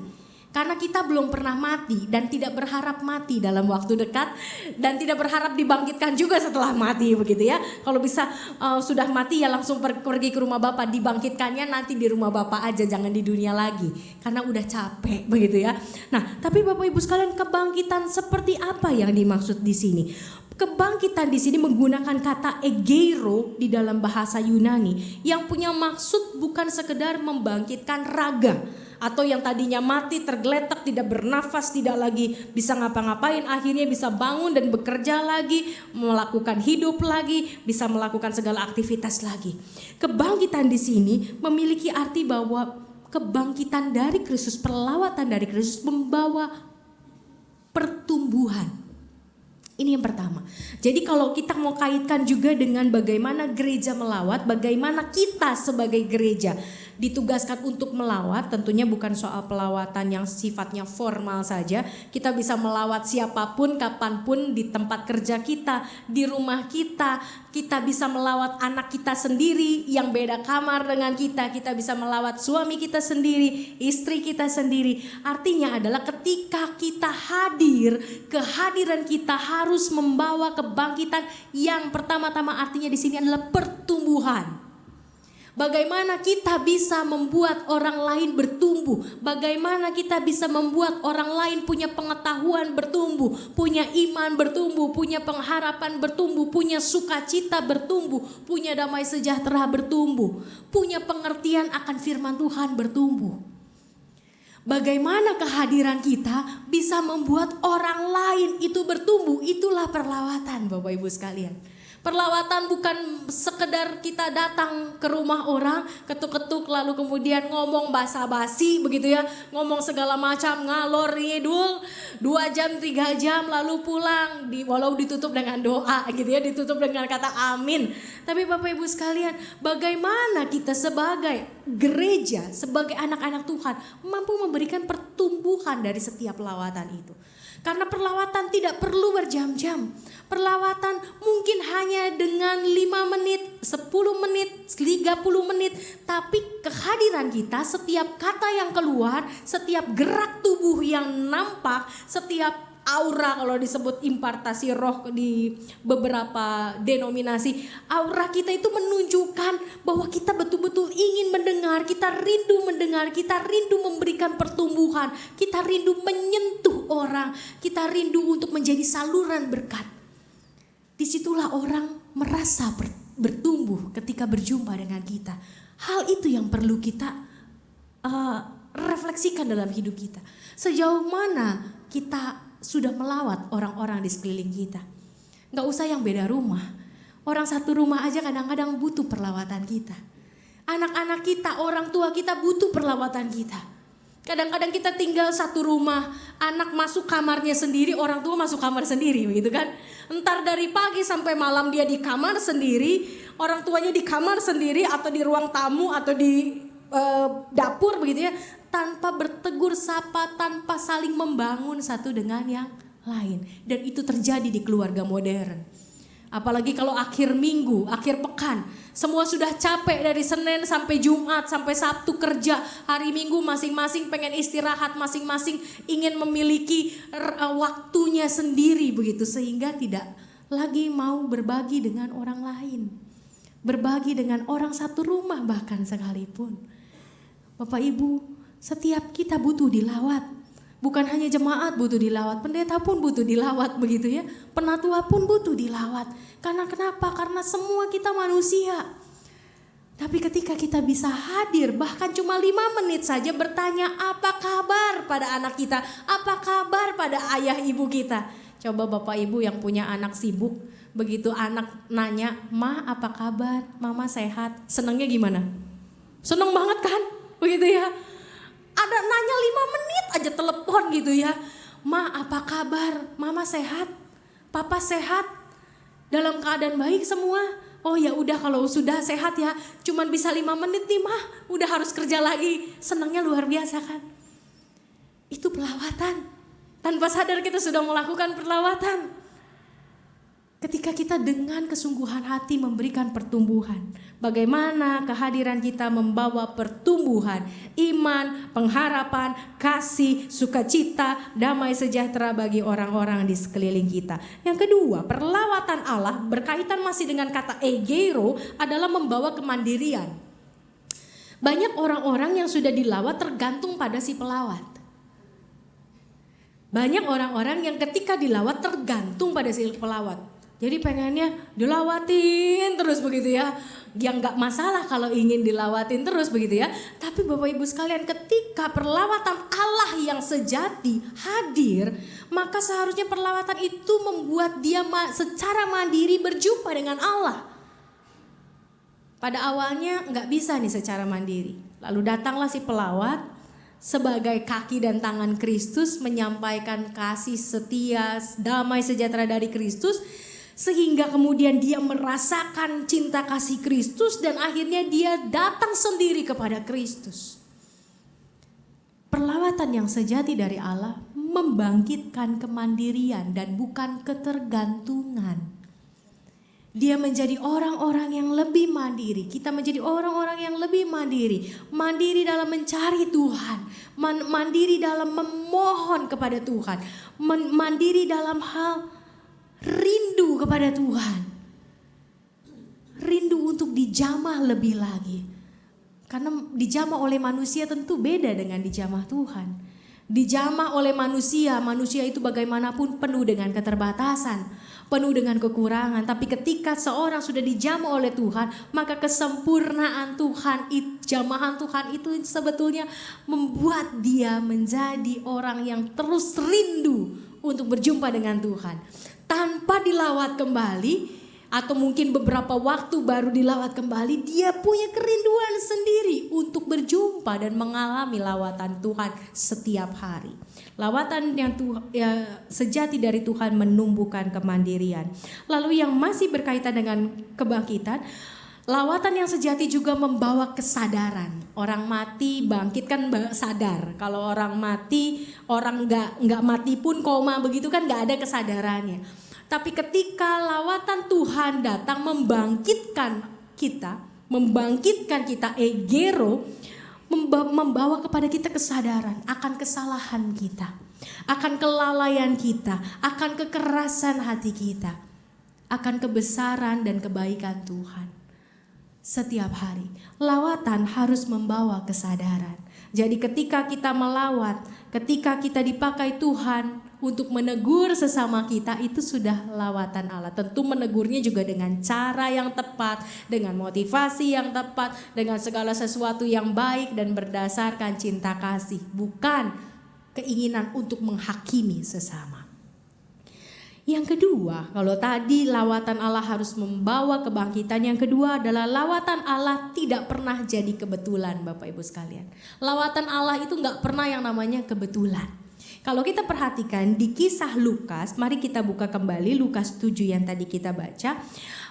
Karena kita belum pernah mati dan tidak berharap mati dalam waktu dekat, dan tidak berharap dibangkitkan juga setelah mati, begitu ya. Kalau bisa sudah mati ya langsung pergi ke rumah Bapa, dibangkitkannya nanti di rumah Bapa aja, jangan di dunia lagi. Karena udah capek, begitu ya. Nah, tapi Bapak Ibu sekalian, kebangkitan seperti apa yang dimaksud di sini? Kebangkitan di sini menggunakan kata egeiro di dalam bahasa Yunani yang punya maksud bukan sekedar membangkitkan raga, atau yang tadinya mati, tergeletak, tidak bernafas, tidak lagi bisa ngapa-ngapain, akhirnya bisa bangun dan bekerja lagi, melakukan hidup lagi, bisa melakukan segala aktivitas lagi. Kebangkitan di sini memiliki arti bahwa kebangkitan dari Kristus, perlawatan dari Kristus membawa pertumbuhan. Ini yang pertama. Jadi kalau kita mau kaitkan juga dengan bagaimana gereja melawat, bagaimana kita sebagai gereja ditugaskan untuk melawat, tentunya bukan soal pelawatan yang sifatnya formal saja. Kita bisa melawat siapapun, kapanpun, di tempat kerja kita, di rumah kita. Kita bisa melawat anak kita sendiri yang beda kamar dengan kita. Kita bisa melawat suami kita sendiri, istri kita sendiri. Artinya adalah ketika kita hadir, kehadiran kita harus membawa kebangkitan yang pertama-tama artinya di sini adalah pertumbuhan. Bagaimana kita bisa membuat orang lain bertumbuh? Bagaimana kita bisa membuat orang lain punya pengetahuan bertumbuh, punya iman bertumbuh, punya pengharapan bertumbuh, punya sukacita bertumbuh, punya damai sejahtera bertumbuh, punya pengertian akan firman Tuhan bertumbuh. Bagaimana kehadiran kita bisa membuat orang lain itu bertumbuh? Itulah perlawatan, Bapak Ibu sekalian. Perlawatan bukan sekedar kita datang ke rumah orang, ketuk-ketuk lalu kemudian ngomong basa-basi begitu ya, ngomong segala macam, ngalor ngidul 2 jam 3 jam lalu pulang, walau ditutup dengan doa gitu ya, ditutup dengan kata amin. Tapi Bapak Ibu sekalian, bagaimana kita sebagai gereja, sebagai anak-anak Tuhan mampu memberikan pertumbuhan dari setiap lawatan itu? Karena perlawatan tidak perlu berjam-jam. Perlawatan mungkin hanya dengan 5 menit, 10 menit, 30 menit. Tapi kehadiran kita, setiap kata yang keluar, setiap gerak tubuh yang nampak, setiap aura, kalau disebut impartasi roh di beberapa denominasi, aura kita itu menunjukkan bahwa kita betul-betul ingin mendengar, kita rindu mendengar, kita rindu memberikan pertumbuhan, kita rindu menyentuh orang, kita rindu untuk menjadi saluran berkat. Disitulah orang merasa bertumbuh ketika berjumpa dengan kita. Hal itu yang perlu kita refleksikan dalam hidup kita. Sejauh mana kita sudah melawat orang-orang di sekeliling kita. Gak usah yang beda rumah. Orang satu rumah aja kadang-kadang butuh perlawatan kita. Anak-anak kita, orang tua kita butuh perlawatan kita. Kadang-kadang kita tinggal satu rumah, anak masuk kamarnya sendiri, orang tua masuk kamar sendiri, begitu kan? Entar dari pagi sampai malam dia di kamar sendiri, orang tuanya di kamar sendiri atau di ruang tamu atau di dapur begitu ya, tanpa bertegur sapa, tanpa saling membangun satu dengan yang lain. Dan itu terjadi di keluarga modern. Apalagi kalau akhir minggu, akhir pekan, semua sudah capek dari Senin sampai Jumat, sampai Sabtu kerja. Hari Minggu masing-masing pengen istirahat, masing-masing ingin memiliki waktunya sendiri begitu, sehingga tidak lagi mau berbagi dengan orang lain. Berbagi dengan orang satu rumah bahkan sekalipun. Bapak Ibu, setiap kita butuh dilawat. Bukan hanya jemaat butuh dilawat, pendeta pun butuh dilawat begitu ya. Penatua pun butuh dilawat. Karena kenapa? Karena semua kita manusia. Tapi ketika kita bisa hadir bahkan cuma 5 menit saja bertanya apa kabar pada anak kita, apa kabar pada ayah ibu kita. Coba Bapak Ibu yang punya anak sibuk, begitu anak nanya, "Ma, apa kabar? Mama sehat." Senangnya gimana? Seneng banget kan? Begitu ya. Ada nanya 5 menit aja telepon gitu ya. "Ma, apa kabar? Mama sehat? Papa sehat? Dalam keadaan baik semua?" "Oh ya udah, kalau sudah sehat ya. Cuman bisa 5 menit nih, Ma. Udah harus kerja lagi." Senangnya luar biasa kan? Itu pelawatan. Tanpa sadar kita sudah melakukan perlawatan. Ketika kita dengan kesungguhan hati memberikan pertumbuhan. Bagaimana kehadiran kita membawa pertumbuhan, iman, pengharapan, kasih, sukacita, damai sejahtera bagi orang-orang di sekeliling kita. Yang kedua, perlawatan Allah berkaitan masih dengan kata egero adalah membawa kemandirian. Banyak orang-orang yang sudah dilawat tergantung pada si pelawat. Banyak orang-orang yang ketika dilawat tergantung pada si pelawat. Jadi pengennya dilawatin terus begitu ya. Yang gak masalah kalau ingin dilawatin terus begitu ya. Tapi Bapak Ibu sekalian, ketika perlawatan Allah yang sejati hadir, maka seharusnya perlawatan itu membuat dia secara mandiri berjumpa dengan Allah. Pada awalnya gak bisa nih secara mandiri. Lalu datanglah si pelawat sebagai kaki dan tangan Kristus, menyampaikan kasih setia, damai sejahtera dari Kristus. Sehingga kemudian dia merasakan cinta kasih Kristus dan akhirnya dia datang sendiri kepada Kristus. Perlawatan yang sejati dari Allah membangkitkan kemandirian dan bukan ketergantungan. Dia menjadi orang-orang yang lebih mandiri. Kita menjadi orang-orang yang lebih mandiri. Mandiri dalam mencari Tuhan. Mandiri dalam memohon kepada Tuhan. Mandiri dalam hal rindu kepada Tuhan. Rindu untuk dijamah lebih lagi. Karena dijamah oleh manusia tentu beda dengan dijamah Tuhan. Dijamah oleh manusia, manusia itu bagaimanapun penuh dengan keterbatasan, penuh dengan kekurangan. Tapi ketika seorang sudah dijamah oleh Tuhan, maka kesempurnaan Tuhan, jamahan Tuhan itu sebetulnya membuat dia menjadi orang yang terus rindu untuk berjumpa dengan Tuhan. Tanpa dilawat kembali atau mungkin beberapa waktu baru dilawat kembali, dia punya kerinduan sendiri untuk berjumpa dan mengalami lawatan Tuhan setiap hari. Lawatan yang sejati dari Tuhan menumbuhkan kemandirian. Lalu yang masih berkaitan dengan kebangkitan, lawatan yang sejati juga membawa kesadaran. Orang mati bangkit kan sadar. Kalau orang mati, orang nggak mati pun koma begitu kan nggak ada kesadarannya. Tapi ketika lawatan Tuhan datang membangkitkan kita egero, membawa kepada kita kesadaran akan kesalahan kita. akan kelalaian kita, akan kekerasan hati kita, akan kebesaran dan kebaikan Tuhan. Setiap hari, lawatan harus membawa kesadaran. Jadi ketika kita melawat, ketika kita dipakai Tuhan untuk menegur sesama kita, itu sudah lawatan Allah. Tentu menegurnya juga dengan cara yang tepat, dengan motivasi yang tepat, dengan segala sesuatu yang baik dan berdasarkan cinta kasih, bukan keinginan untuk menghakimi sesama. Yang kedua, kalau tadi lawatan Allah harus membawa kebangkitan, yang kedua adalah lawatan Allah tidak pernah jadi kebetulan, Bapak Ibu sekalian. Lawatan Allah itu gak pernah yang namanya kebetulan. Kalau kita perhatikan di kisah Lukas, mari kita buka kembali Lukas 7 yang tadi kita baca.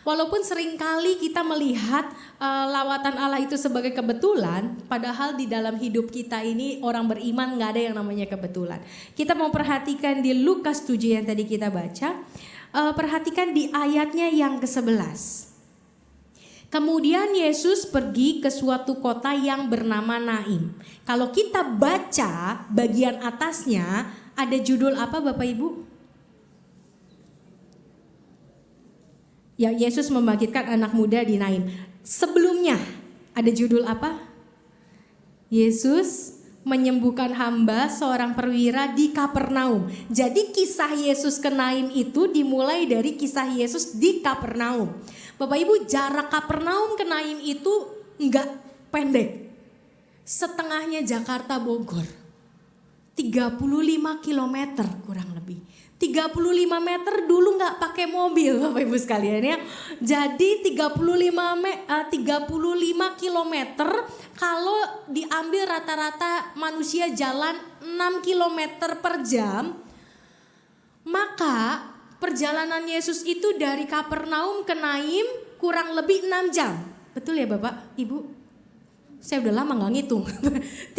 Walaupun seringkali kita melihat lawatan Allah itu sebagai kebetulan, padahal di dalam hidup kita ini orang beriman gak ada yang namanya kebetulan. Kita mau perhatikan di Lukas 7 yang tadi kita baca, perhatikan di ayatnya yang ke-11. Kemudian Yesus pergi ke suatu kota yang bernama Naim. Kalau kita baca bagian atasnya ada judul apa Bapak Ibu? Ya, Yesus membangkitkan anak muda di Naim. Sebelumnya ada judul apa? Yesus menyembuhkan hamba seorang perwira di Kapernaum. Jadi kisah Yesus ke Naim itu dimulai dari kisah Yesus di Kapernaum. Bapak Ibu, jarak Kapernaum ke Naim itu enggak pendek. Setengahnya Jakarta Bogor. 35 km kurang lebih. 35 meter dulu nggak pakai mobil Bapak Ibu sekalian ya. Jadi 35 kilometer kalau diambil rata-rata manusia jalan 6 km per jam, maka perjalanan Yesus itu dari Kapernaum ke Naim kurang lebih 6 jam. Betul ya Bapak, Ibu? Saya udah lama gak ngitung. 35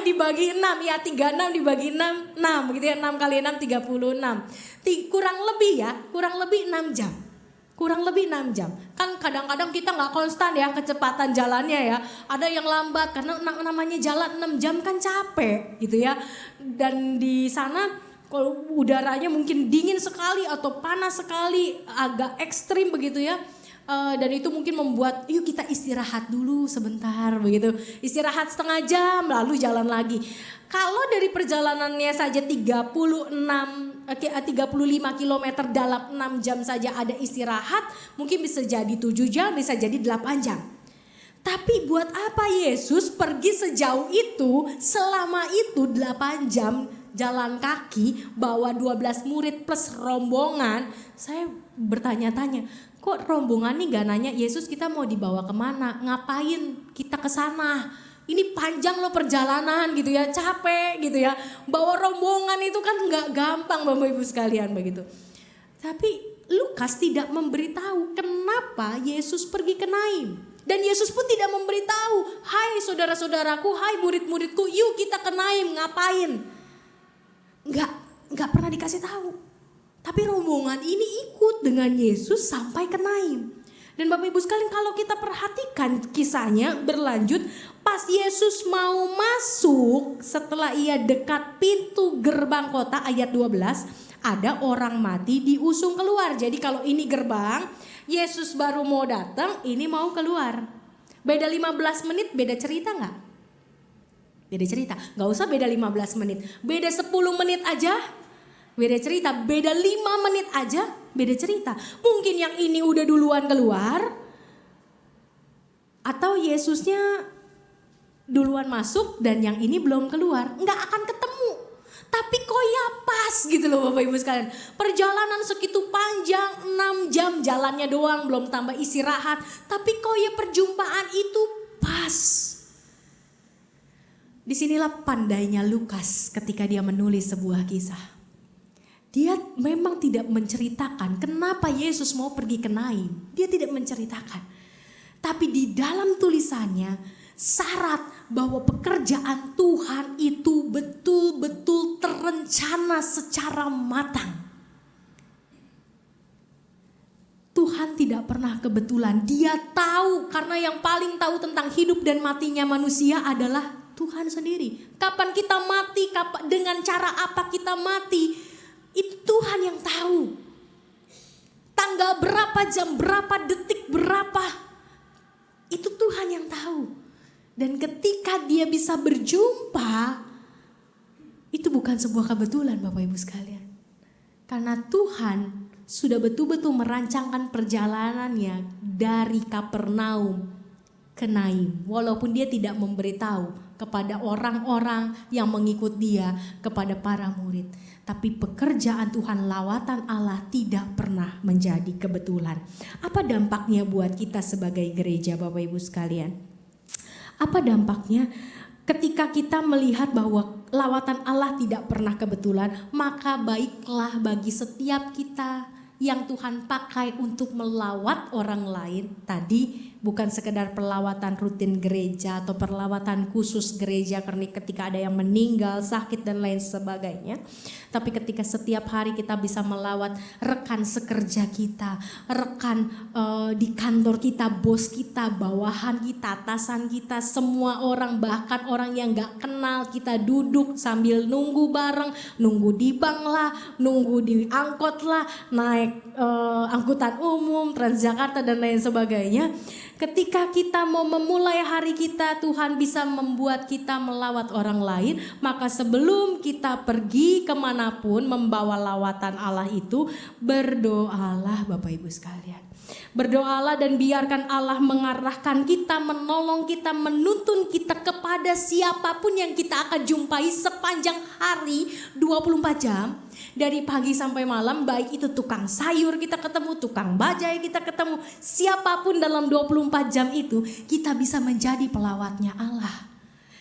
dibagi 6, ya 36 dibagi 6, 6 gitu ya, 6 kali 6, 36. Kurang lebih 6 jam. Kurang lebih 6 jam. Kan kadang-kadang kita gak konstan ya kecepatan jalannya ya. Ada yang lambat karena namanya jalan 6 jam kan capek gitu ya. Dan di sana kalau udaranya mungkin dingin sekali atau panas sekali, agak ekstrim begitu ya. Dan itu mungkin membuat yuk kita istirahat dulu sebentar begitu. Istirahat setengah jam lalu jalan lagi. Kalau dari perjalanannya saja 35 km dalam 6 jam saja ada istirahat, mungkin bisa jadi 7 jam, bisa jadi 8 jam. Tapi buat apa Yesus pergi sejauh itu, selama itu 8 jam jalan kaki, bawa 12 murid plus rombongan? Saya bertanya-tanya, kok rombongan nih gak nanya Yesus kita mau dibawa kemana, ngapain kita ke sana? Ini panjang loh perjalanan gitu ya, capek gitu ya. Bawa rombongan itu kan gak gampang Bapak Ibu sekalian begitu. Tapi Lukas tidak memberitahu kenapa Yesus pergi ke Naim. Dan Yesus pun tidak memberitahu, hai saudara-saudaraku, hai murid-muridku, yuk kita ke Naim, ngapain? Gak pernah dikasih tahu. Tapi rombongan ini ikut dengan Yesus sampai ke Naim. Dan Bapak Ibu sekalian, kalau kita perhatikan kisahnya berlanjut, pas Yesus mau masuk setelah ia dekat pintu gerbang kota ayat 12, ada orang mati diusung keluar. Jadi kalau ini gerbang, Yesus baru mau datang, ini mau keluar. Beda 15 menit, beda cerita gak? Beda cerita, gak usah beda 15 menit, beda 10 menit aja beda cerita, beda 5 menit aja beda cerita. Mungkin yang ini udah duluan keluar, atau Yesusnya duluan masuk dan yang ini belum keluar. Nggak akan ketemu. Tapi kok ya pas gitu loh Bapak Ibu sekalian. Perjalanan segitu panjang, 6 jam jalannya doang, belum tambah istirahat. Tapi kok ya perjumpaan itu pas. Disinilah pandainya Lukas ketika dia menulis sebuah kisah. Dia memang tidak menceritakan kenapa Yesus mau pergi ke Naim. Dia tidak menceritakan. Tapi di dalam tulisannya syarat bahwa pekerjaan Tuhan itu betul-betul terencana secara matang. Tuhan tidak pernah kebetulan. Dia tahu, karena yang paling tahu tentang hidup dan matinya manusia adalah Tuhan sendiri. Kapan kita mati, dengan cara apa kita mati, itu Tuhan yang tahu. Tanggal berapa, jam berapa, detik berapa, itu Tuhan yang tahu. Dan ketika dia bisa berjumpa, itu bukan sebuah kebetulan Bapak Ibu sekalian. Karena Tuhan sudah betul-betul merancangkan perjalanannya dari Kapernaum ke Naim. Walaupun dia tidak memberitahu kepada orang-orang yang mengikut dia, kepada para murid. Tapi pekerjaan Tuhan, lawatan Allah tidak pernah menjadi kebetulan. Apa dampaknya buat kita sebagai gereja Bapak Ibu sekalian? Apa dampaknya? Ketika kita melihat bahwa lawatan Allah tidak pernah kebetulan, maka baiklah bagi setiap kita yang Tuhan pakai untuk melawat orang lain. Tadi bukan sekedar pelawatan rutin gereja atau pelawatan khusus gereja karena ketika ada yang meninggal, sakit dan lain sebagainya. Tapi ketika setiap hari kita bisa melawat rekan sekerja kita, rekan di kantor kita, bos kita, bawahan kita, atasan kita, semua orang, bahkan orang yang gak kenal, kita duduk sambil nunggu bareng, nunggu di bank lah, nunggu di angkot lah, naik angkutan umum, Transjakarta dan lain sebagainya. Ketika kita mau memulai hari kita, Tuhan bisa membuat kita melawat orang lain. Maka sebelum kita pergi kemanapun membawa lawatan Allah itu, berdoalah Bapak Ibu sekalian. Berdoalah dan biarkan Allah mengarahkan kita, menolong kita, menuntun kita kepada siapapun yang kita akan jumpai sepanjang hari 24 jam. Dari pagi sampai malam, baik itu tukang sayur kita ketemu, tukang bajai kita ketemu, siapapun dalam 24 jam itu kita bisa menjadi pelawatnya Allah.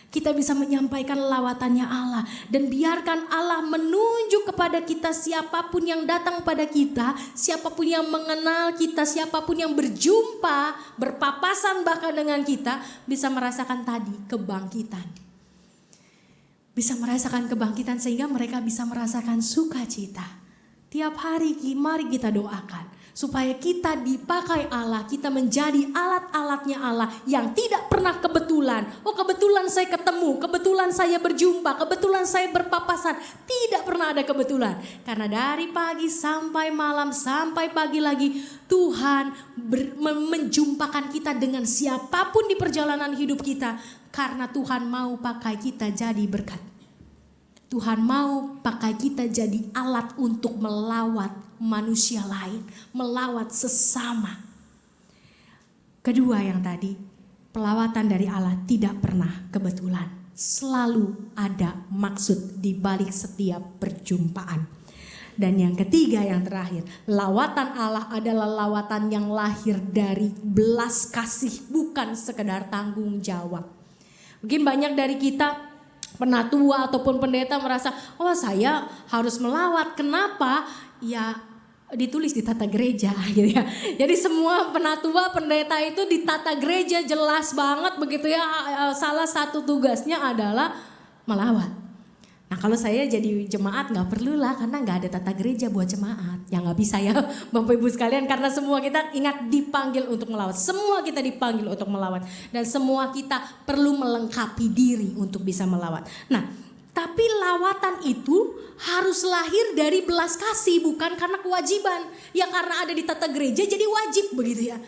Kita bisa menyampaikan lawatannya Allah dan biarkan Allah menunjuk kepada kita siapapun yang datang pada kita, siapapun yang mengenal kita, siapapun yang berjumpa, berpapasan bahkan dengan kita bisa merasakan tadi kebangkitan. Bisa merasakan kebangkitan sehingga mereka bisa merasakan sukacita. Tiap hari mari kita doakan supaya kita dipakai Allah, kita menjadi alat-alatnya Allah yang tidak pernah kebetulan. Oh kebetulan saya ketemu, kebetulan saya berjumpa, kebetulan saya berpapasan. Tidak pernah ada kebetulan. Karena dari pagi sampai malam sampai pagi lagi Tuhan menjumpakan kita dengan siapapun di perjalanan hidup kita. Karena Tuhan mau pakai kita jadi berkat. Tuhan mau pakai kita jadi alat untuk melawat manusia lain, melawat sesama. Kedua yang tadi, pelawatan dari Allah tidak pernah kebetulan. Selalu ada maksud di balik setiap perjumpaan. Dan yang ketiga yang terakhir, lawatan Allah adalah lawatan yang lahir dari belas kasih, bukan sekedar tanggung jawab. Mungkin banyak dari kita penatua ataupun pendeta merasa, oh saya harus melawat. Kenapa? Ya ditulis di tata gereja gitu ya. Jadi semua penatua, pendeta itu di tata gereja jelas banget begitu ya. Salah satu tugasnya adalah melawat. Nah kalau saya jadi jemaat gak perlulah karena gak ada tata gereja buat jemaat. Ya gak bisa ya Bapak Ibu sekalian karena semua kita ingat dipanggil untuk melawat. Semua kita dipanggil untuk melawat. Dan semua kita perlu melengkapi diri untuk bisa melawat. Nah tapi lawatan itu harus lahir dari belas kasih bukan karena kewajiban. Ya karena ada di tata gereja jadi wajib begitu ya.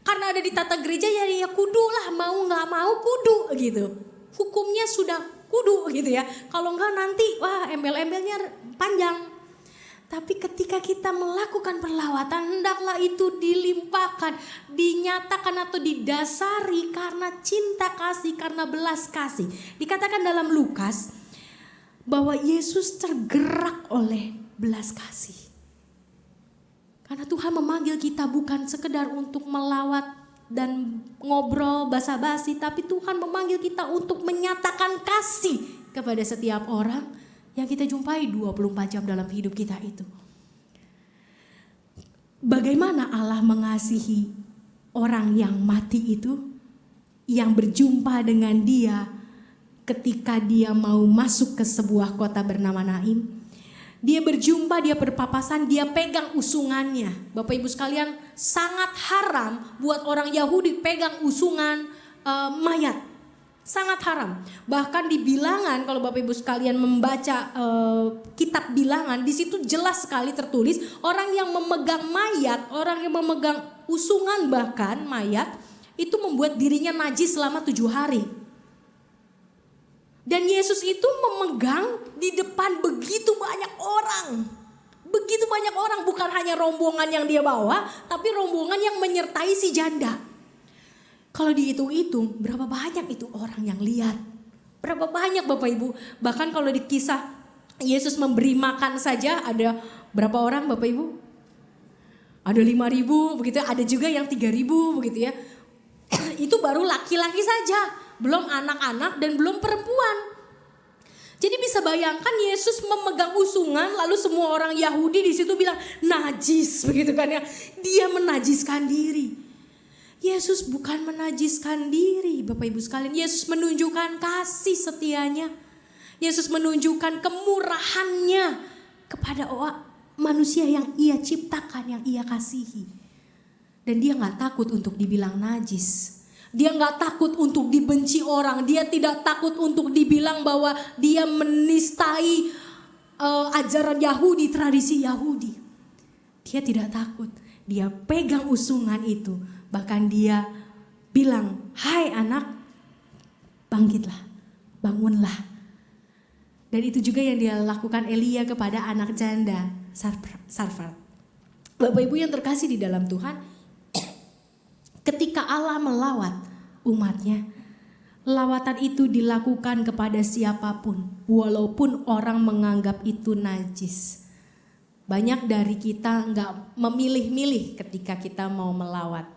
Karena ada di tata gereja ya kudu lah mau gak mau kudu gitu. Hukumnya sudah kudu gitu ya. Kalau enggak nanti wah embel-embelnya panjang. Tapi ketika kita melakukan perlawatan hendaklah itu dilimpahkan, dinyatakan atau didasari karena cinta kasih, karena belas kasih. Dikatakan dalam Lukas bahwa Yesus tergerak oleh belas kasih. Karena Tuhan memanggil kita bukan sekedar untuk melawat dan ngobrol basa-basi, tapi Tuhan memanggil kita untuk menyatakan kasih kepada setiap orang yang kita jumpai 24 jam dalam hidup kita itu. Bagaimana Allah mengasihi orang yang mati itu, yang berjumpa dengan dia ketika dia mau masuk ke sebuah kota bernama Naim. Dia berjumpa, dia berpapasan, dia pegang usungannya. Bapak Ibu sekalian, sangat haram buat orang Yahudi pegang usungan mayat. Sangat haram. Bahkan di Bilangan, kalau Bapak Ibu sekalian membaca kitab Bilangan, di situ jelas sekali tertulis orang yang memegang mayat, orang yang memegang usungan bahkan mayat itu membuat dirinya najis selama 7 hari. Dan Yesus itu memegang di depan begitu banyak orang. Begitu banyak orang, bukan hanya rombongan yang dia bawa, tapi rombongan yang menyertai si janda. Kalau dihitung-hitung, berapa banyak itu orang yang lihat? Berapa banyak Bapak Ibu? Bahkan kalau di kisah Yesus memberi makan saja ada berapa orang Bapak Ibu? Ada 5.000 begitu, ada juga yang 3.000 begitu ya. Itu baru laki-laki saja, belum anak-anak dan belum perempuan. Jadi bisa bayangkan Yesus memegang usungan, lalu semua orang Yahudi di situ bilang najis begitu kan ya. Dia menajiskan diri. Yesus bukan menajiskan diri Bapak Ibu sekalian. Yesus menunjukkan kasih setianya. Yesus menunjukkan kemurahannya kepada manusia yang ia ciptakan, yang ia kasihi. Dan dia gak takut untuk dibilang najis. Dia gak takut untuk dibenci orang. Dia tidak takut untuk dibilang bahwa dia menistai ajaran Yahudi, tradisi Yahudi. Dia tidak takut. Dia pegang usungan itu. Bahkan dia bilang, hai anak, bangkitlah, bangunlah. Dan itu juga yang dia lakukan Elia kepada anak janda Sarfat. Bapak Ibu yang terkasih di dalam Tuhan, ketika Allah melawat umatnya, lawatan itu dilakukan kepada siapapun, walaupun orang menganggap itu najis. Banyak dari kita gak memilih-milih ketika kita mau melawat.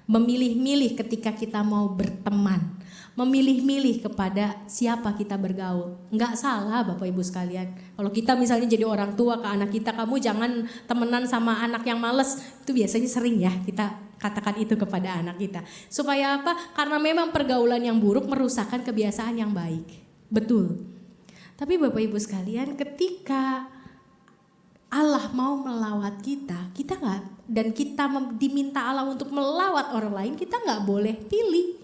Memilih-milih ketika kita mau berteman. Memilih-milih kepada siapa kita bergaul. Enggak salah Bapak Ibu sekalian. Kalau kita misalnya jadi orang tua ke anak kita, kamu jangan temenan sama anak yang males. Itu biasanya sering ya kita katakan itu kepada anak kita. Supaya apa? Karena memang pergaulan yang buruk merusakkan kebiasaan yang baik. Betul. Tapi Bapak Ibu sekalian, ketika Allah mau melawat kita nggak, dan kita diminta Allah untuk melawat orang lain, kita nggak boleh pilih.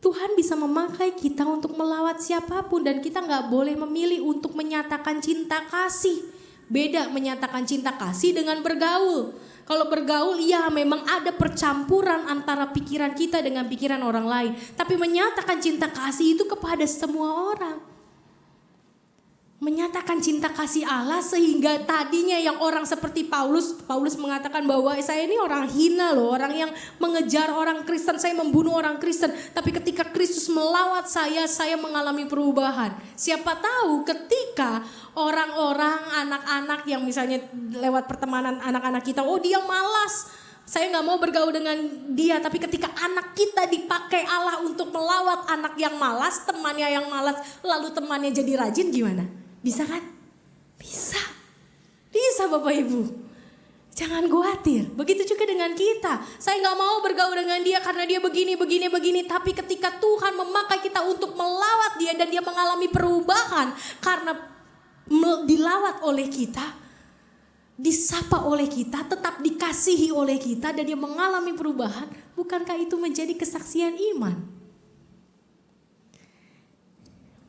Tuhan bisa memakai kita untuk melawat siapapun dan kita nggak boleh memilih untuk menyatakan cinta kasih. Beda menyatakan cinta kasih dengan bergaul. Kalau bergaul ya memang ada percampuran antara pikiran kita dengan pikiran orang lain. Tapi menyatakan cinta kasih itu kepada semua orang. Menyatakan cinta kasih Allah sehingga tadinya yang orang seperti Paulus mengatakan bahwa saya ini orang hina loh, orang yang mengejar orang Kristen, saya membunuh orang Kristen. Tapi ketika Kristus melawat saya mengalami perubahan. Siapa tahu ketika orang-orang, anak-anak yang misalnya lewat pertemanan anak-anak kita, oh dia malas, saya gak mau bergaul dengan dia. Tapi ketika anak kita dipakai Allah untuk melawat anak yang malas, temannya yang malas, lalu temannya jadi rajin, gimana? Bisa kan? Bisa. Bisa Bapak Ibu. Jangan khawatir. Begitu juga dengan kita. Saya gak mau bergaul dengan dia karena dia begini. Tapi ketika Tuhan memakai kita untuk melawat dia dan dia mengalami perubahan karena dilawat oleh kita, disapa oleh kita, tetap dikasihi oleh kita dan dia mengalami perubahan, bukankah itu menjadi kesaksian iman?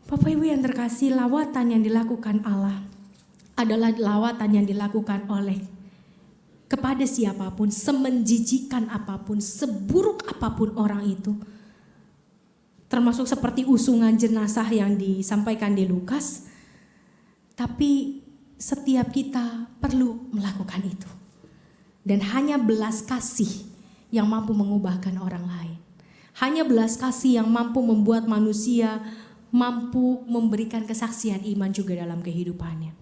Bapak Ibu yang terkasih, lawatan yang dilakukan Allah adalah lawatan yang dilakukan oleh kepada siapapun, semenjijikan apapun, seburuk apapun orang itu. Termasuk seperti usungan jenazah yang disampaikan di Lukas. Tapi setiap kita perlu melakukan itu. Dan hanya belas kasih yang mampu mengubahkan orang lain. Hanya belas kasih yang mampu membuat manusia mampu memberikan kesaksian iman juga dalam kehidupannya.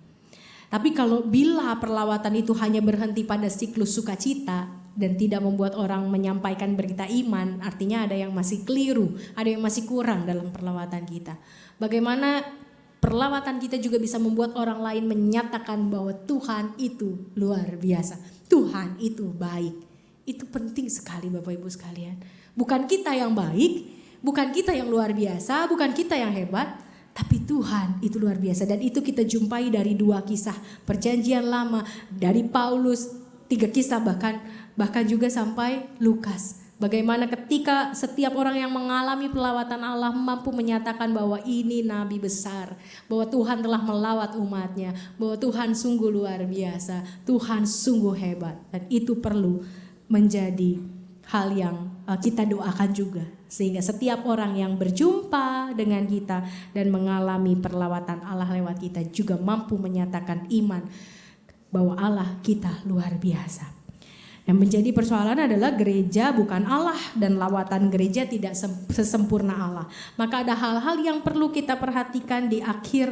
Tapi bila perlawatan itu hanya berhenti pada siklus sukacita dan tidak membuat orang menyampaikan berita iman, artinya ada yang masih keliru, ada yang masih kurang dalam perlawatan kita. Bagaimana perlawatan kita juga bisa membuat orang lain menyatakan bahwa Tuhan itu luar biasa, Tuhan itu baik. Itu penting sekali Bapak Ibu sekalian. Bukan kita yang baik, bukan kita yang luar biasa, bukan kita yang hebat, tapi Tuhan itu luar biasa. Dan itu kita jumpai dari 2 kisah perjanjian lama, dari Paulus, 3 kisah bahkan juga sampai Lukas. Bagaimana ketika setiap orang yang mengalami pelawatan Allah mampu menyatakan bahwa ini nabi besar, bahwa Tuhan telah melawat umatnya, bahwa Tuhan sungguh luar biasa, Tuhan sungguh hebat. Dan itu perlu menjadi hal yang kita doakan juga. Sehingga setiap orang yang berjumpa dengan kita dan mengalami perlawatan Allah lewat kita juga mampu menyatakan iman bahwa Allah kita luar biasa. Yang menjadi persoalan adalah gereja bukan Allah dan lawatan gereja tidak sesempurna Allah. Maka ada hal-hal yang perlu kita perhatikan di akhir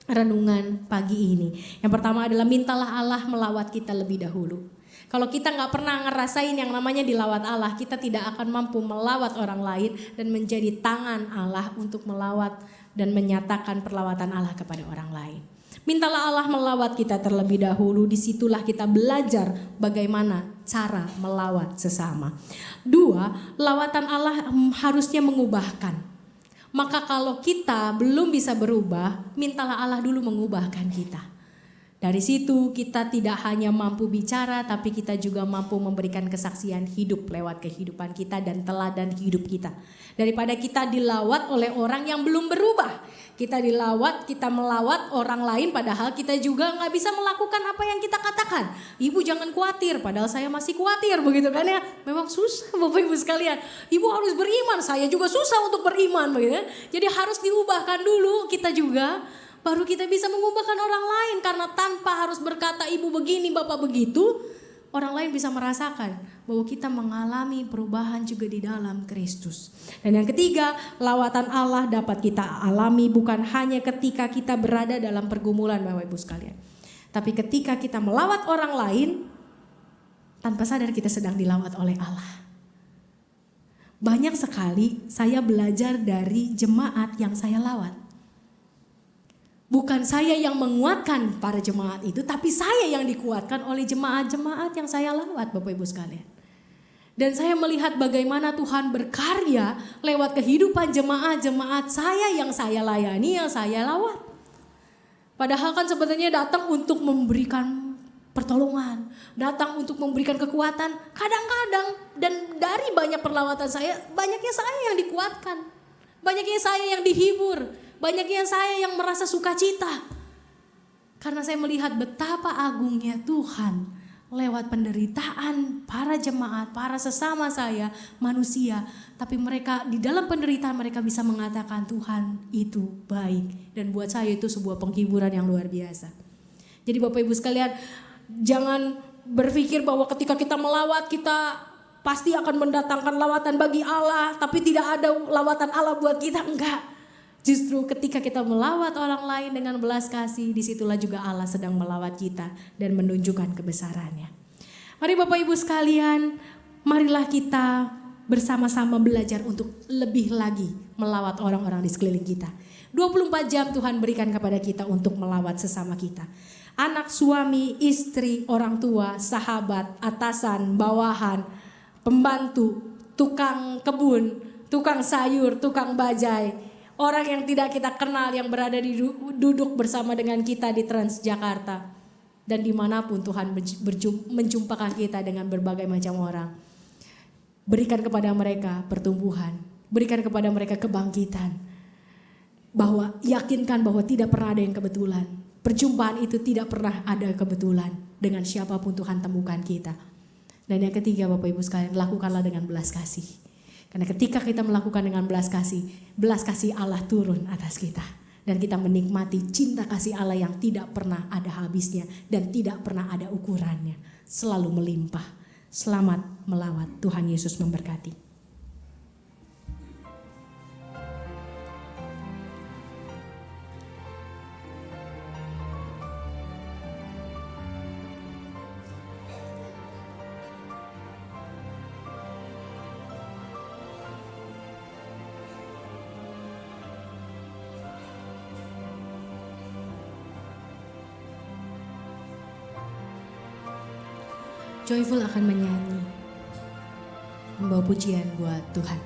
renungan pagi ini. Yang pertama adalah mintalah Allah melawat kita lebih dahulu. Kalau kita nggak pernah ngerasain yang namanya dilawat Allah, kita tidak akan mampu melawat orang lain dan menjadi tangan Allah untuk melawat dan menyatakan perlawatan Allah kepada orang lain. Mintalah Allah melawat kita terlebih dahulu, disitulah kita belajar bagaimana cara melawat sesama. 2, lawatan Allah harusnya mengubahkan. Maka kalau kita belum bisa berubah, mintalah Allah dulu mengubahkan kita. Dari situ kita tidak hanya mampu bicara, tapi kita juga mampu memberikan kesaksian hidup lewat kehidupan kita dan teladan hidup kita. Daripada kita dilawat oleh orang yang belum berubah. Kita dilawat, kita melawat orang lain padahal kita juga gak bisa melakukan apa yang kita katakan. Ibu jangan khawatir, padahal saya masih khawatir, begitu kan ya. Memang susah Bapak Ibu sekalian. Ibu harus beriman, saya juga susah untuk beriman, begitu. Jadi harus diubahkan dulu kita juga. Baru kita bisa mengubahkan orang lain, karena tanpa harus berkata ibu begini, bapak begitu, orang lain bisa merasakan bahwa kita mengalami perubahan juga di dalam Kristus. Dan yang ketiga, lawatan Allah dapat kita alami bukan hanya ketika kita berada dalam pergumulan Bapak Ibu sekalian. Tapi ketika kita melawat orang lain, tanpa sadar kita sedang dilawat oleh Allah. Banyak sekali saya belajar dari jemaat yang saya lawat. Bukan saya yang menguatkan para jemaat itu, tapi saya yang dikuatkan oleh jemaat-jemaat yang saya lawat Bapak Ibu sekalian. Dan saya melihat bagaimana Tuhan berkarya lewat kehidupan jemaat-jemaat saya yang saya layani, yang saya lawat. Padahal kan sebenarnya datang untuk memberikan pertolongan, datang untuk memberikan kekuatan. Kadang-kadang dan dari banyak perlawatan saya, banyaknya saya yang dikuatkan. Banyaknya saya yang dihibur. Banyaknya saya yang merasa sukacita. Karena saya melihat betapa agungnya Tuhan lewat penderitaan para jemaat, para sesama saya, manusia. Tapi mereka di dalam penderitaan mereka bisa mengatakan Tuhan itu baik. Dan buat saya itu sebuah penghiburan yang luar biasa. Jadi Bapak Ibu sekalian, jangan berpikir bahwa ketika kita melawat kita pasti akan mendatangkan lawatan bagi Allah. Tapi tidak ada lawatan Allah buat kita, enggak. Justru ketika kita melawat orang lain dengan belas kasih, disitulah juga Allah sedang melawat kita dan menunjukkan kebesarannya. Mari Bapak Ibu sekalian, marilah kita bersama-sama belajar untuk lebih lagi melawat orang-orang di sekeliling kita. 24 jam Tuhan berikan kepada kita untuk melawat sesama kita. Anak, suami, istri, orang tua, sahabat, atasan, bawahan, pembantu, tukang kebun, tukang sayur, tukang bajai. Orang yang tidak kita kenal yang berada duduk bersama dengan kita di Transjakarta. Dan dimanapun Tuhan menjumpakan kita dengan berbagai macam orang. Berikan kepada mereka pertumbuhan. Berikan kepada mereka kebangkitan. Bahwa yakinkan bahwa tidak pernah ada yang kebetulan. Perjumpaan itu tidak pernah ada kebetulan. Dengan siapapun Tuhan temukan kita. Dan yang ketiga Bapak Ibu sekalian, lakukanlah dengan belas kasih. Karena ketika kita melakukan dengan belas kasih Allah turun atas kita. Dan kita menikmati cinta kasih Allah yang tidak pernah ada habisnya dan tidak pernah ada ukurannya. Selalu melimpah. Selamat melawat. Tuhan Yesus memberkati. Joyful akan menyanyi, membawa pujian buat Tuhan.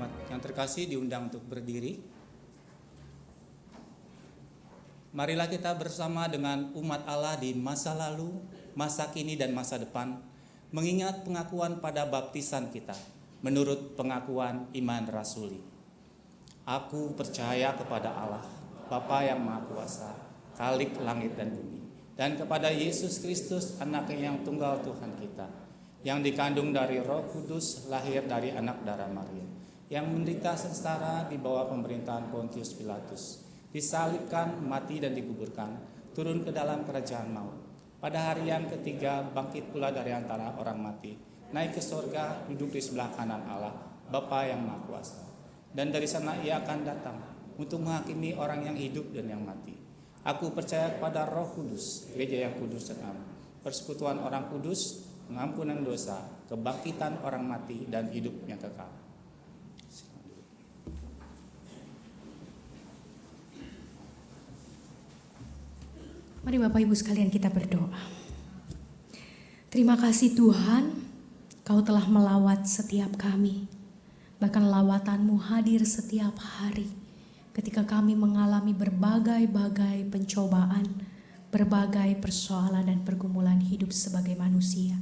jemaat yang terkasih diundang untuk berdiri. Marilah kita bersama dengan umat Allah di masa lalu, masa kini dan masa depan, mengingat pengakuan pada baptisan kita menurut pengakuan iman rasuli. Aku percaya kepada Allah, Bapa yang Maha Kuasa, Khalik langit dan bumi, dan kepada Yesus Kristus, Anaknya yang tunggal Tuhan kita, yang dikandung dari Roh Kudus, lahir dari anak darah Maria, yang menderita sengsara di bawah pemerintahan Pontius Pilatus, disalibkan, mati dan dikuburkan, turun ke dalam kerajaan maut. Pada hari yang ketiga bangkit pula dari antara orang mati, naik ke sorga, duduk di sebelah kanan Allah, Bapa yang Maha Kuasa. Dan dari sana ia akan datang untuk menghakimi orang yang hidup dan yang mati. Aku percaya kepada Roh Kudus, gereja yang kudus dan am, persekutuan orang kudus, pengampunan dosa, kebangkitan orang mati, dan hidup yang kekal. Mari Bapak Ibu sekalian kita berdoa. Terima kasih Tuhan, Kau telah melawat setiap kami. Bahkan lawatan-Mu hadir setiap hari ketika kami mengalami berbagai-bagai pencobaan, berbagai persoalan dan pergumulan hidup sebagai manusia.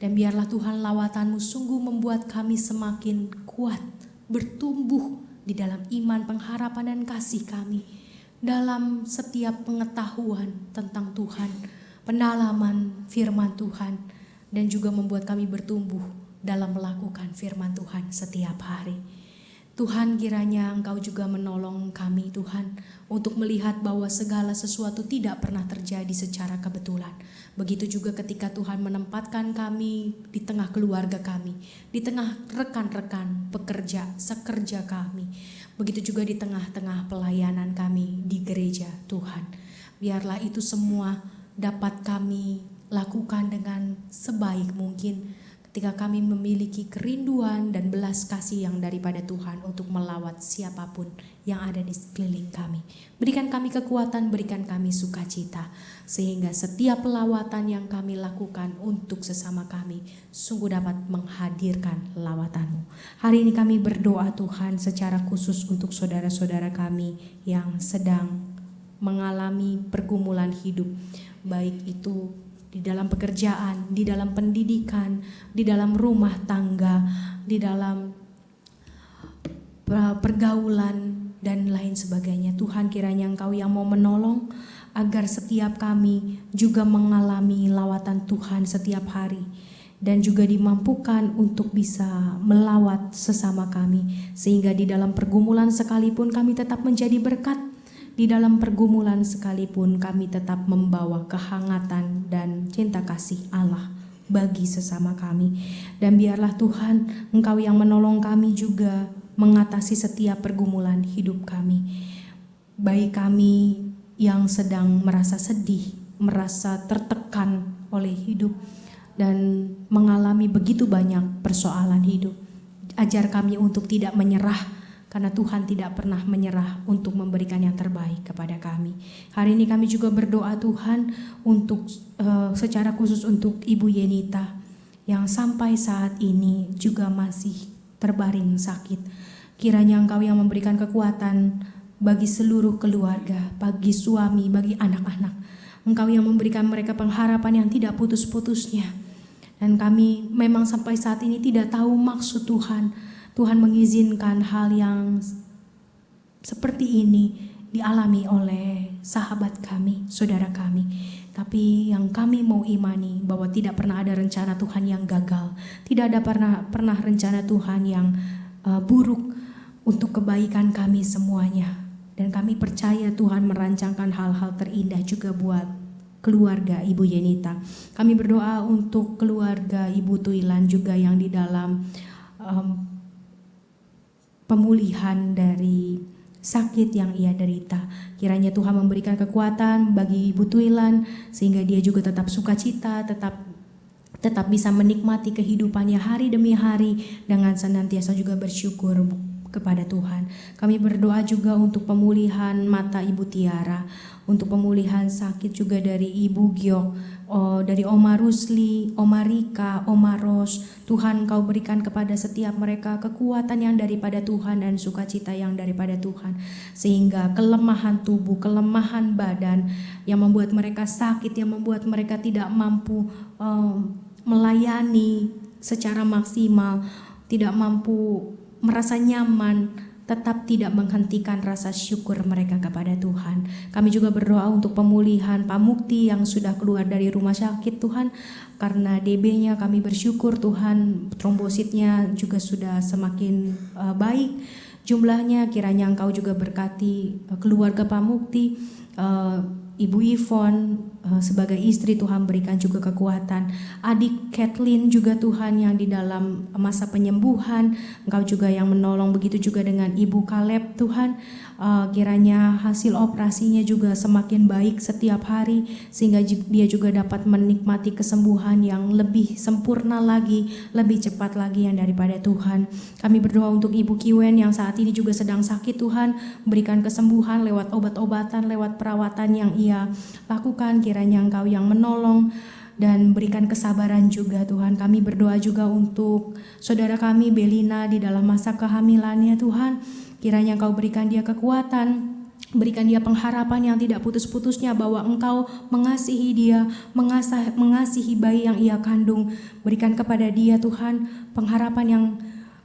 Dan biarlah Tuhan lawatan-Mu sungguh membuat kami semakin kuat, bertumbuh di dalam iman, pengharapan dan kasih kami, dalam setiap pengetahuan tentang Tuhan, pendalaman firman Tuhan, dan juga membuat kami bertumbuh dalam melakukan firman Tuhan setiap hari. Tuhan, kiranya Engkau juga menolong kami Tuhan untuk melihat bahwa segala sesuatu tidak pernah terjadi secara kebetulan. Begitu juga ketika Tuhan menempatkan kami di tengah keluarga kami, di tengah rekan-rekan pekerja, sekerja kami. Begitu juga di tengah-tengah pelayanan kami di gereja Tuhan. Biarlah itu semua dapat kami lakukan dengan sebaik mungkin ketika kami memiliki kerinduan dan belas kasih yang daripada Tuhan untuk melawat siapapun yang ada di sekeliling kami. Berikan kami kekuatan, berikan kami sukacita, sehingga setiap pelawatan yang kami lakukan untuk sesama kami sungguh dapat menghadirkan lawatan-Mu. Hari ini kami berdoa Tuhan secara khusus untuk saudara-saudara kami yang sedang mengalami pergumulan hidup, baik itu di dalam pekerjaan, di dalam pendidikan, di dalam rumah tangga, di dalam pergaulan dan lain sebagainya. Tuhan, kiranya Engkau yang mau menolong agar setiap kami juga mengalami lawatan Tuhan setiap hari, dan juga dimampukan untuk bisa melawat sesama kami, sehingga di dalam pergumulan sekalipun kami tetap menjadi berkat. Di dalam pergumulan sekalipun kami tetap membawa kehangatan dan cinta kasih Allah bagi sesama kami. Dan biarlah Tuhan Engkau yang menolong kami juga mengatasi setiap pergumulan hidup kami. Baik kami yang sedang merasa sedih, merasa tertekan oleh hidup, dan mengalami begitu banyak persoalan hidup. Ajar kami untuk tidak menyerah, karena Tuhan tidak pernah menyerah untuk memberikan yang terbaik kepada kami. Hari ini kami juga berdoa Tuhan untuk secara khusus untuk Ibu Yenita yang sampai saat ini juga masih terbaring sakit. Kiranya Engkau yang memberikan kekuatan bagi seluruh keluarga, bagi suami, bagi anak-anak. Engkau yang memberikan mereka pengharapan yang tidak putus-putusnya. Dan kami memang sampai saat ini tidak tahu maksud Tuhan. Tuhan mengizinkan hal yang seperti ini dialami oleh sahabat kami, saudara kami. Tapi yang kami mau imani bahwa tidak pernah ada rencana Tuhan yang gagal. Tidak ada pernah rencana Tuhan yang buruk untuk kebaikan kami semuanya. Dan kami percaya Tuhan merancangkan hal-hal terindah juga buat keluarga Ibu Yenita. Kami berdoa untuk keluarga Ibu Tuilan juga yang di dalam pemulihan dari sakit yang ia derita. Kiranya Tuhan memberikan kekuatan bagi Ibu Tuilan sehingga dia juga tetap sukacita, tetap bisa menikmati kehidupannya hari demi hari dengan senantiasa juga bersyukur kepada Tuhan. Kami berdoa juga untuk pemulihan mata Ibu Tiara, untuk pemulihan sakit juga dari Ibu Giok, dari Oma Rusli, Oma Rika, Oma Ros. Tuhan, Kau berikan kepada setiap mereka kekuatan yang daripada Tuhan dan sukacita yang daripada Tuhan, sehingga kelemahan tubuh, kelemahan badan yang membuat mereka sakit, yang membuat mereka tidak mampu melayani secara maksimal, tidak mampu merasa nyaman, tetap tidak menghentikan rasa syukur mereka kepada Tuhan. Kami juga berdoa untuk pemulihan Pak Mukti yang sudah keluar dari rumah sakit Tuhan, karena DB-nya kami bersyukur Tuhan, trombositnya juga sudah semakin baik jumlahnya. Kiranya Engkau juga berkati keluarga Pak Mukti, Ibu Yvonne sebagai istri, Tuhan berikan juga kekuatan. Adik Kathleen juga Tuhan yang di dalam masa penyembuhan, Engkau juga yang menolong. Begitu juga dengan Ibu Kaleb Tuhan, kiranya hasil operasinya juga semakin baik setiap hari, sehingga dia juga dapat menikmati kesembuhan yang lebih sempurna lagi, lebih cepat lagi yang daripada Tuhan. Kami berdoa untuk Ibu Kiwen yang saat ini juga sedang sakit Tuhan, berikan kesembuhan lewat obat-obatan, lewat perawatan yang ia lakukan. Kiranya Engkau yang menolong dan berikan kesabaran juga Tuhan. Kami berdoa juga untuk saudara kami Belina di dalam masa kehamilannya Tuhan. Kiranya Engkau berikan dia kekuatan, berikan dia pengharapan yang tidak putus-putusnya bahwa Engkau mengasihi dia, mengasihi bayi yang ia kandung. Berikan kepada dia Tuhan pengharapan yang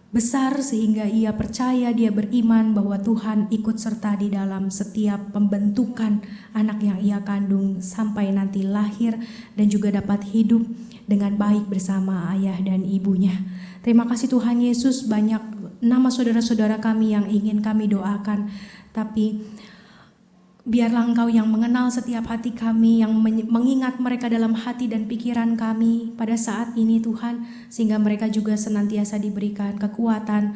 besar sehingga ia percaya, dia beriman bahwa Tuhan ikut serta di dalam setiap pembentukan anak yang ia kandung sampai nanti lahir dan juga dapat hidup dengan baik bersama ayah dan ibunya. Terima kasih Tuhan Yesus, banyak nama saudara-saudara kami yang ingin kami doakan, tapi biarlah Engkau yang mengenal setiap hati kami, yang mengingat mereka dalam hati dan pikiran kami pada saat ini Tuhan, sehingga mereka juga senantiasa diberikan kekuatan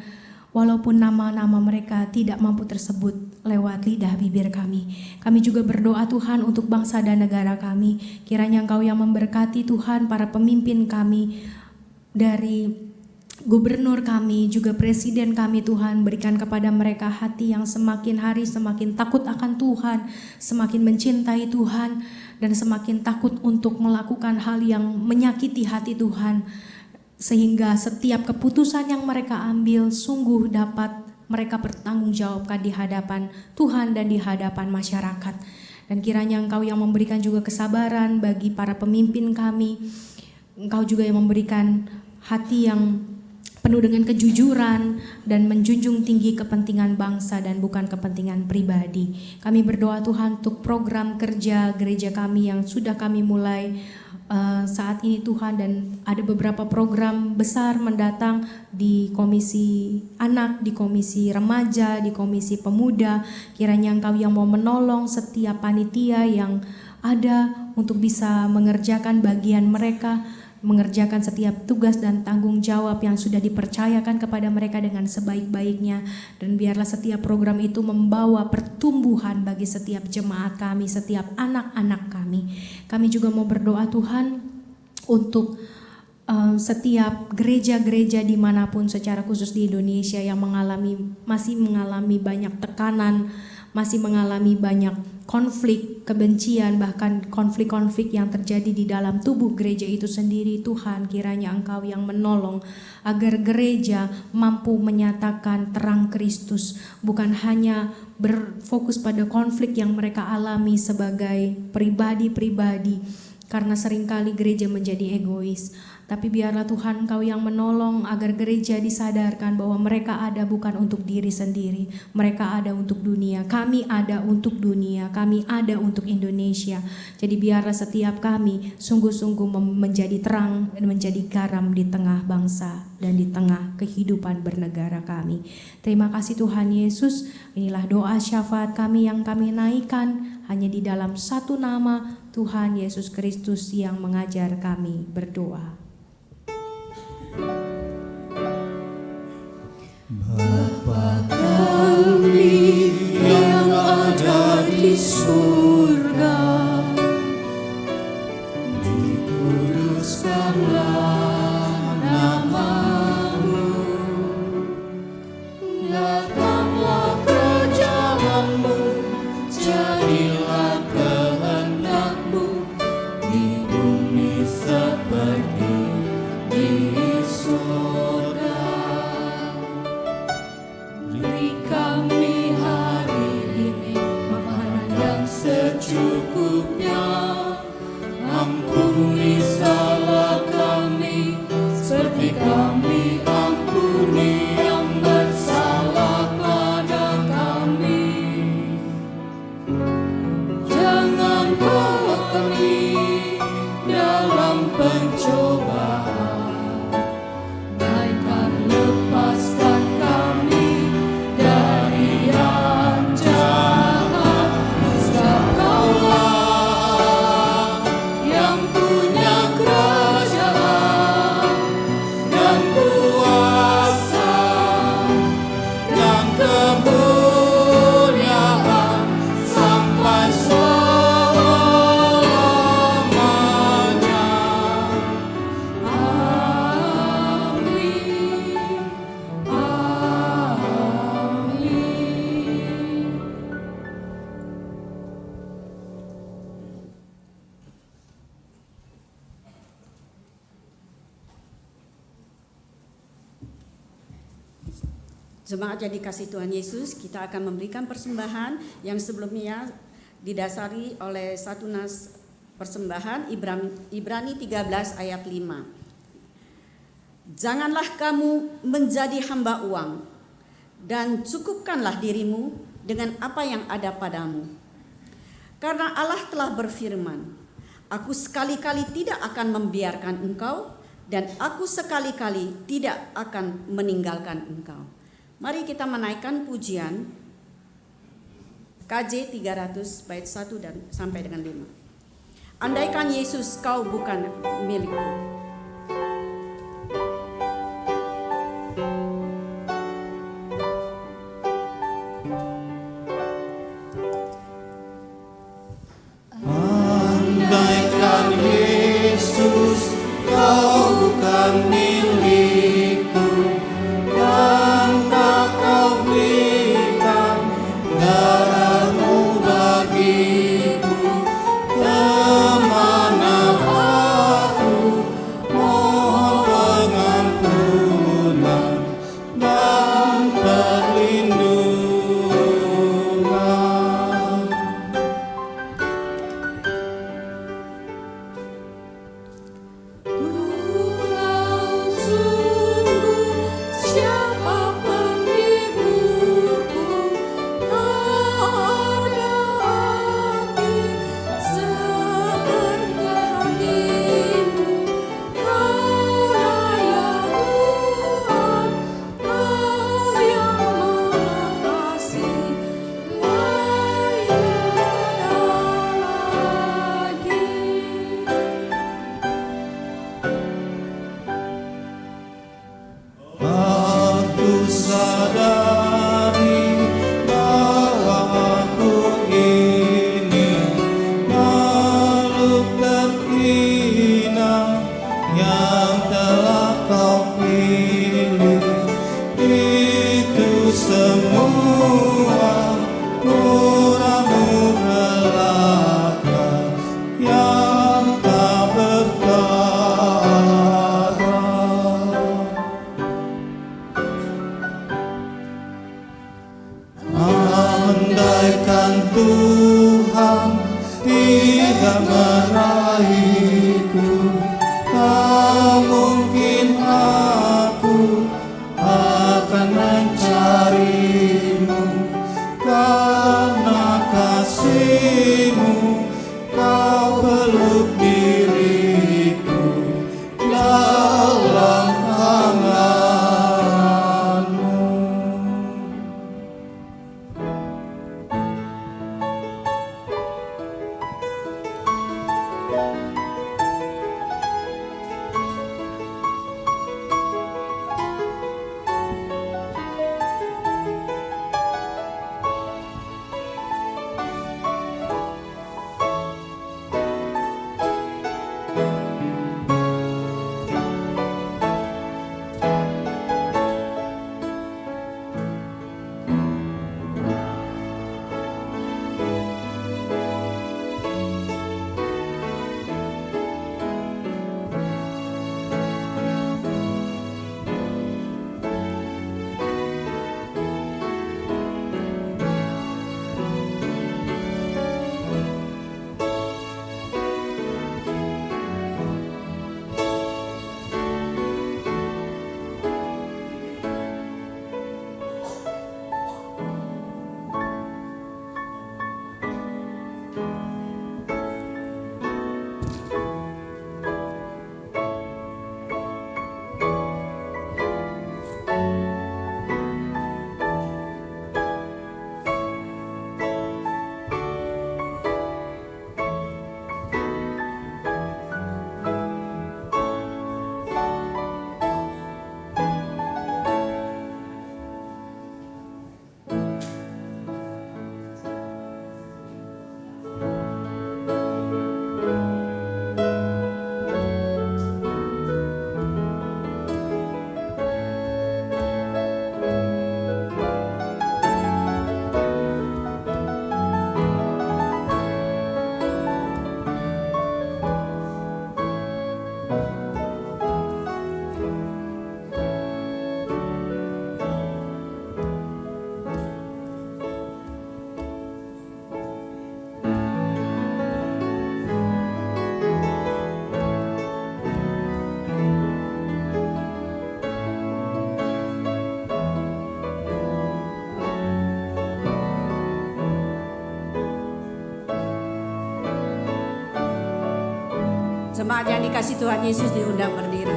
walaupun nama-nama mereka tidak mampu tersebut lewat lidah bibir kami. Kami juga berdoa Tuhan untuk bangsa dan negara kami, kiranya Engkau yang memberkati Tuhan para pemimpin kami, dari gubernur kami, juga presiden kami Tuhan, berikan kepada mereka hati yang semakin hari semakin takut akan Tuhan, semakin mencintai Tuhan, dan semakin takut untuk melakukan hal yang menyakiti hati Tuhan, sehingga setiap keputusan yang mereka ambil sungguh dapat mereka bertanggungjawabkan di hadapan Tuhan dan di hadapan masyarakat. Dan kiranya Engkau yang memberikan juga kesabaran bagi para pemimpin kami, Engkau juga yang memberikan hati yang penuh dengan kejujuran dan menjunjung tinggi kepentingan bangsa dan bukan kepentingan pribadi. Kami berdoa Tuhan untuk program kerja gereja kami yang sudah kami mulai saat ini Tuhan, dan ada beberapa program besar mendatang di komisi anak, di komisi remaja, di komisi pemuda. Kiranya Engkau yang mau menolong setiap panitia yang ada untuk bisa mengerjakan bagian mereka, mengerjakan setiap tugas dan tanggung jawab yang sudah dipercayakan kepada mereka dengan sebaik-baiknya. Dan biarlah setiap program itu membawa pertumbuhan bagi setiap jemaat kami, setiap anak-anak kami. Kami juga mau berdoa Tuhan untuk setiap gereja-gereja dimanapun, secara khusus di Indonesia yang masih mengalami banyak tekanan, masih mengalami banyak konflik, kebencian, bahkan konflik-konflik yang terjadi di dalam tubuh gereja itu sendiri. Tuhan, kiranya Engkau yang menolong agar gereja mampu menyatakan terang Kristus, bukan hanya berfokus pada konflik yang mereka alami sebagai pribadi-pribadi, karena seringkali gereja menjadi egois. Tapi biarlah Tuhan Engkau yang menolong agar gereja disadarkan bahwa mereka ada bukan untuk diri sendiri, mereka ada untuk dunia. Kami ada untuk dunia, kami ada untuk Indonesia. Jadi biarlah setiap kami sungguh-sungguh menjadi terang dan menjadi garam di tengah bangsa dan di tengah kehidupan bernegara kami. Terima kasih Tuhan Yesus. Inilah doa syafaat kami yang kami naikkan hanya di dalam satu nama, Tuhan Yesus Kristus yang mengajar kami berdoa. Bapa kami yang ada di surga, dikuduskanlah nama-Mu, datanglah kerajaan-Mu, jadilah Ampuni salah kami, seperti kami ampuni yang bersalah pada kami. Jangan bawa kami dalam pencobaan, melainkan lepaskan kami dari yang jahat. Sebab Kaulah yang punya kerajaan dan kuasa dan kemuliaan sampai selamanya. Amin. Amin. Jemaat yang dikasihi Tuhan Yesus, kita akan memberikan persembahan yang sebelumnya didasari oleh satu nas persembahan Ibrani 13 ayat 5. Janganlah kamu menjadi hamba uang dan cukupkanlah dirimu dengan apa yang ada padamu. Karena Allah telah berfirman, aku sekali-kali tidak akan membiarkan engkau dan aku sekali-kali tidak akan meninggalkan engkau. Mari kita menaikkan pujian KJ 300 bait 1 dan sampai dengan 5. Andaikan Yesus kau bukan milikku. Andaikan Yesus kau bukan milikku, dan tak kau berikan darahmu bagiku, kemana aku mohon pengampunan dan perlindungan. Engkau sungguh siapa penghiburku, ada hati seperti hatimu. Kaulah ya Tuhan, Kau yang Maha Kasih, tiada lagi. Aku sadari bahwa aku ini makhluk terhina yang telah kau pilih. Itu semua murah-mu belaka yang tak bertara. Andaikan Tuhan tidak meraihku, tak mungkin aku akan mencarimu. Karena kasih-Mu Kau peluk diriku dalam tangan-Mu. Jemaat yang dikasih Tuhan Yesus diundang berdiri.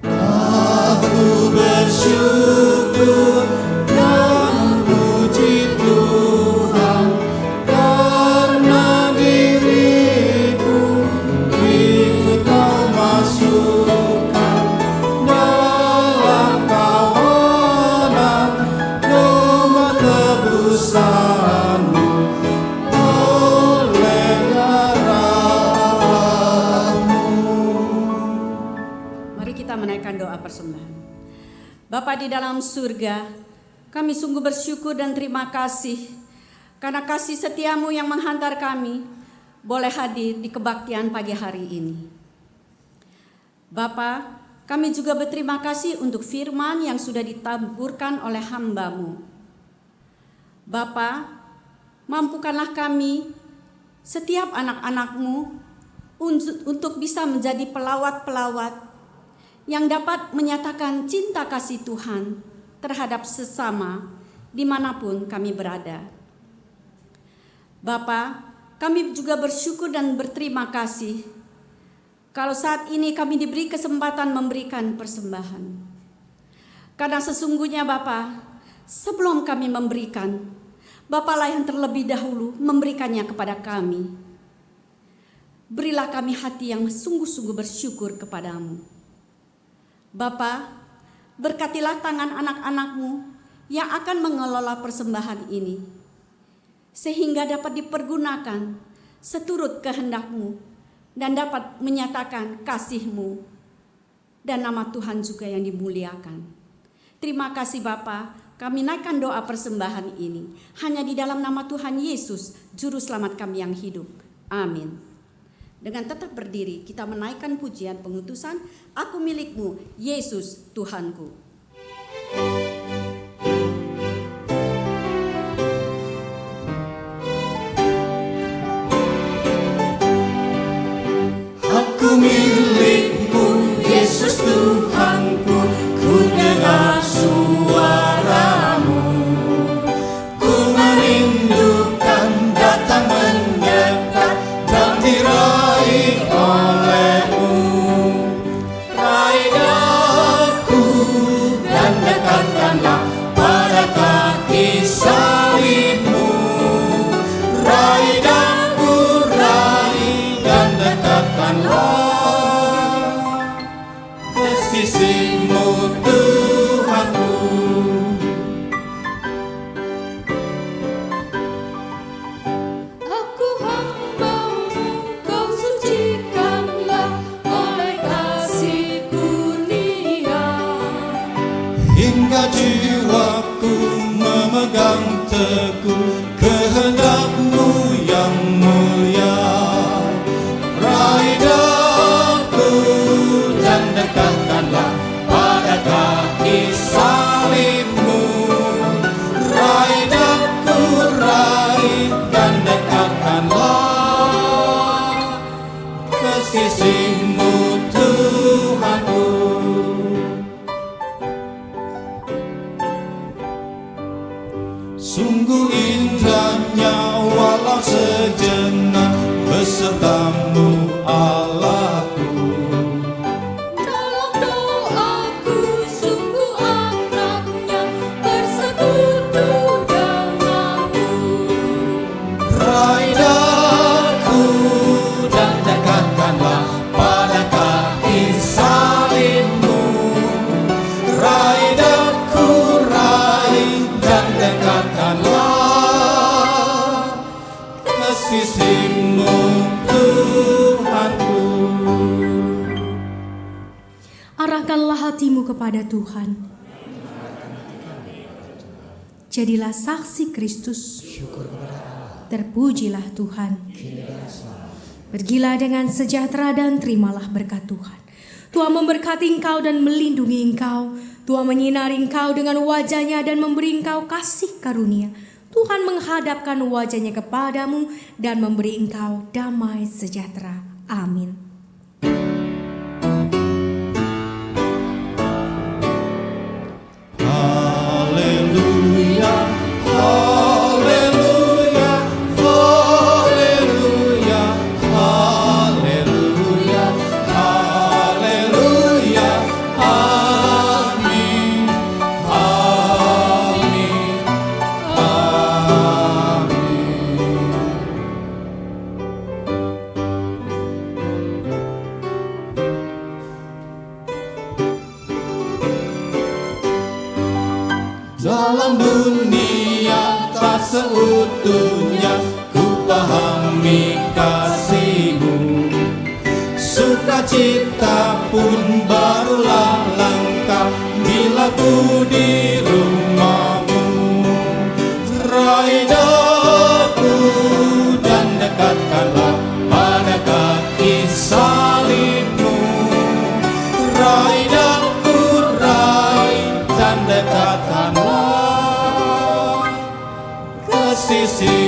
Aku bersyukur dan puji Tuhan karena diriku ikut Kau masukkan dalam kawanan domba tebusan-Mu oleh darah-Mu. Mari kita menaikkan doa persembahan. Bapa di dalam surga, kami sungguh bersyukur dan terima kasih karena kasih setia-Mu yang menghantar kami boleh hadir di kebaktian pagi hari ini. Bapa, kami juga berterima kasih untuk firman yang sudah ditaburkan oleh hamba-Mu. Bapa, mampukanlah kami, setiap anak-anak-Mu, untuk bisa menjadi pelawat-pelawat yang dapat menyatakan cinta kasih Tuhan terhadap sesama dimanapun kami berada. Bapa, kami juga bersyukur dan berterima kasih kalau saat ini kami diberi kesempatan memberikan persembahan. Karena sesungguhnya Bapa, sebelum kami memberikan, Bapalah yang terlebih dahulu memberikannya kepada kami. Berilah kami hati yang sungguh-sungguh bersyukur kepadamu. Bapa, berkatilah tangan anak-anak-Mu yang akan mengelola persembahan ini, sehingga dapat dipergunakan seturut kehendak-Mu dan dapat menyatakan kasih-Mu dan nama Tuhan juga yang dimuliakan. Terima kasih Bapa, kami naikkan doa persembahan ini hanya di dalam nama Tuhan Yesus, Juru Selamat kami yang hidup. Amin. Dengan tetap berdiri, kita menaikkan pujian pengutusan, Aku milik-Mu, Yesus Tuhanku. Aku milik-Mu, Yesus Tuhanku, ku dengar suara-Mu. Ku merindukan datang mendekat dan diraih oleh-Mu. Raih daku dan dekatkanlah pada kaki salib-Mu. Raih daku, raih dan dekatkanlah ke sisi-Mu Tuhanku. Aku hamba-Mu, Kau sucikanlah oleh kasih kurnia. Hingga jiwaku memegang teguh kehendak-Mu yang mulia. Raih daku dan dekatkanlah pada kaki salib-Mu. Raih daku, raih dan dekatkanlah ke sisi-Mu Tuhanku. Sungguh indahnya walau sejenak beserta-Mu Allahku. Dalam doaku sungguh akrabnya bersekutu denganmu. Raih daku dan dekatkanlah pada kaki salib-Mu. Raih daku, raih dan dekatkanlah ke sisi-Mu Tuhanku. Arahkanlah hatimu kepada Tuhan. Jadilah saksi Kristus. Terpujilah Tuhan. Pergilah dengan sejahtera dan terimalah berkat Tuhan. Tuhan memberkati engkau dan melindungi engkau. Tuhan menyinari engkau dengan wajah-Nya dan memberi engkau kasih karunia. Tuhan menghadapkan wajah-Nya kepadamu dan memberi engkau damai sejahtera. Amin. Haleluya. Dalam dunia tak seutuhnya ku pahami kasih-Mu. Sukacita pun barulah langkah bila ku di rumah-Mu. Raih daku dan dekatkanlah pada kaki salib-Mu. Raih daku, raih dan dekatkanlah ke sisi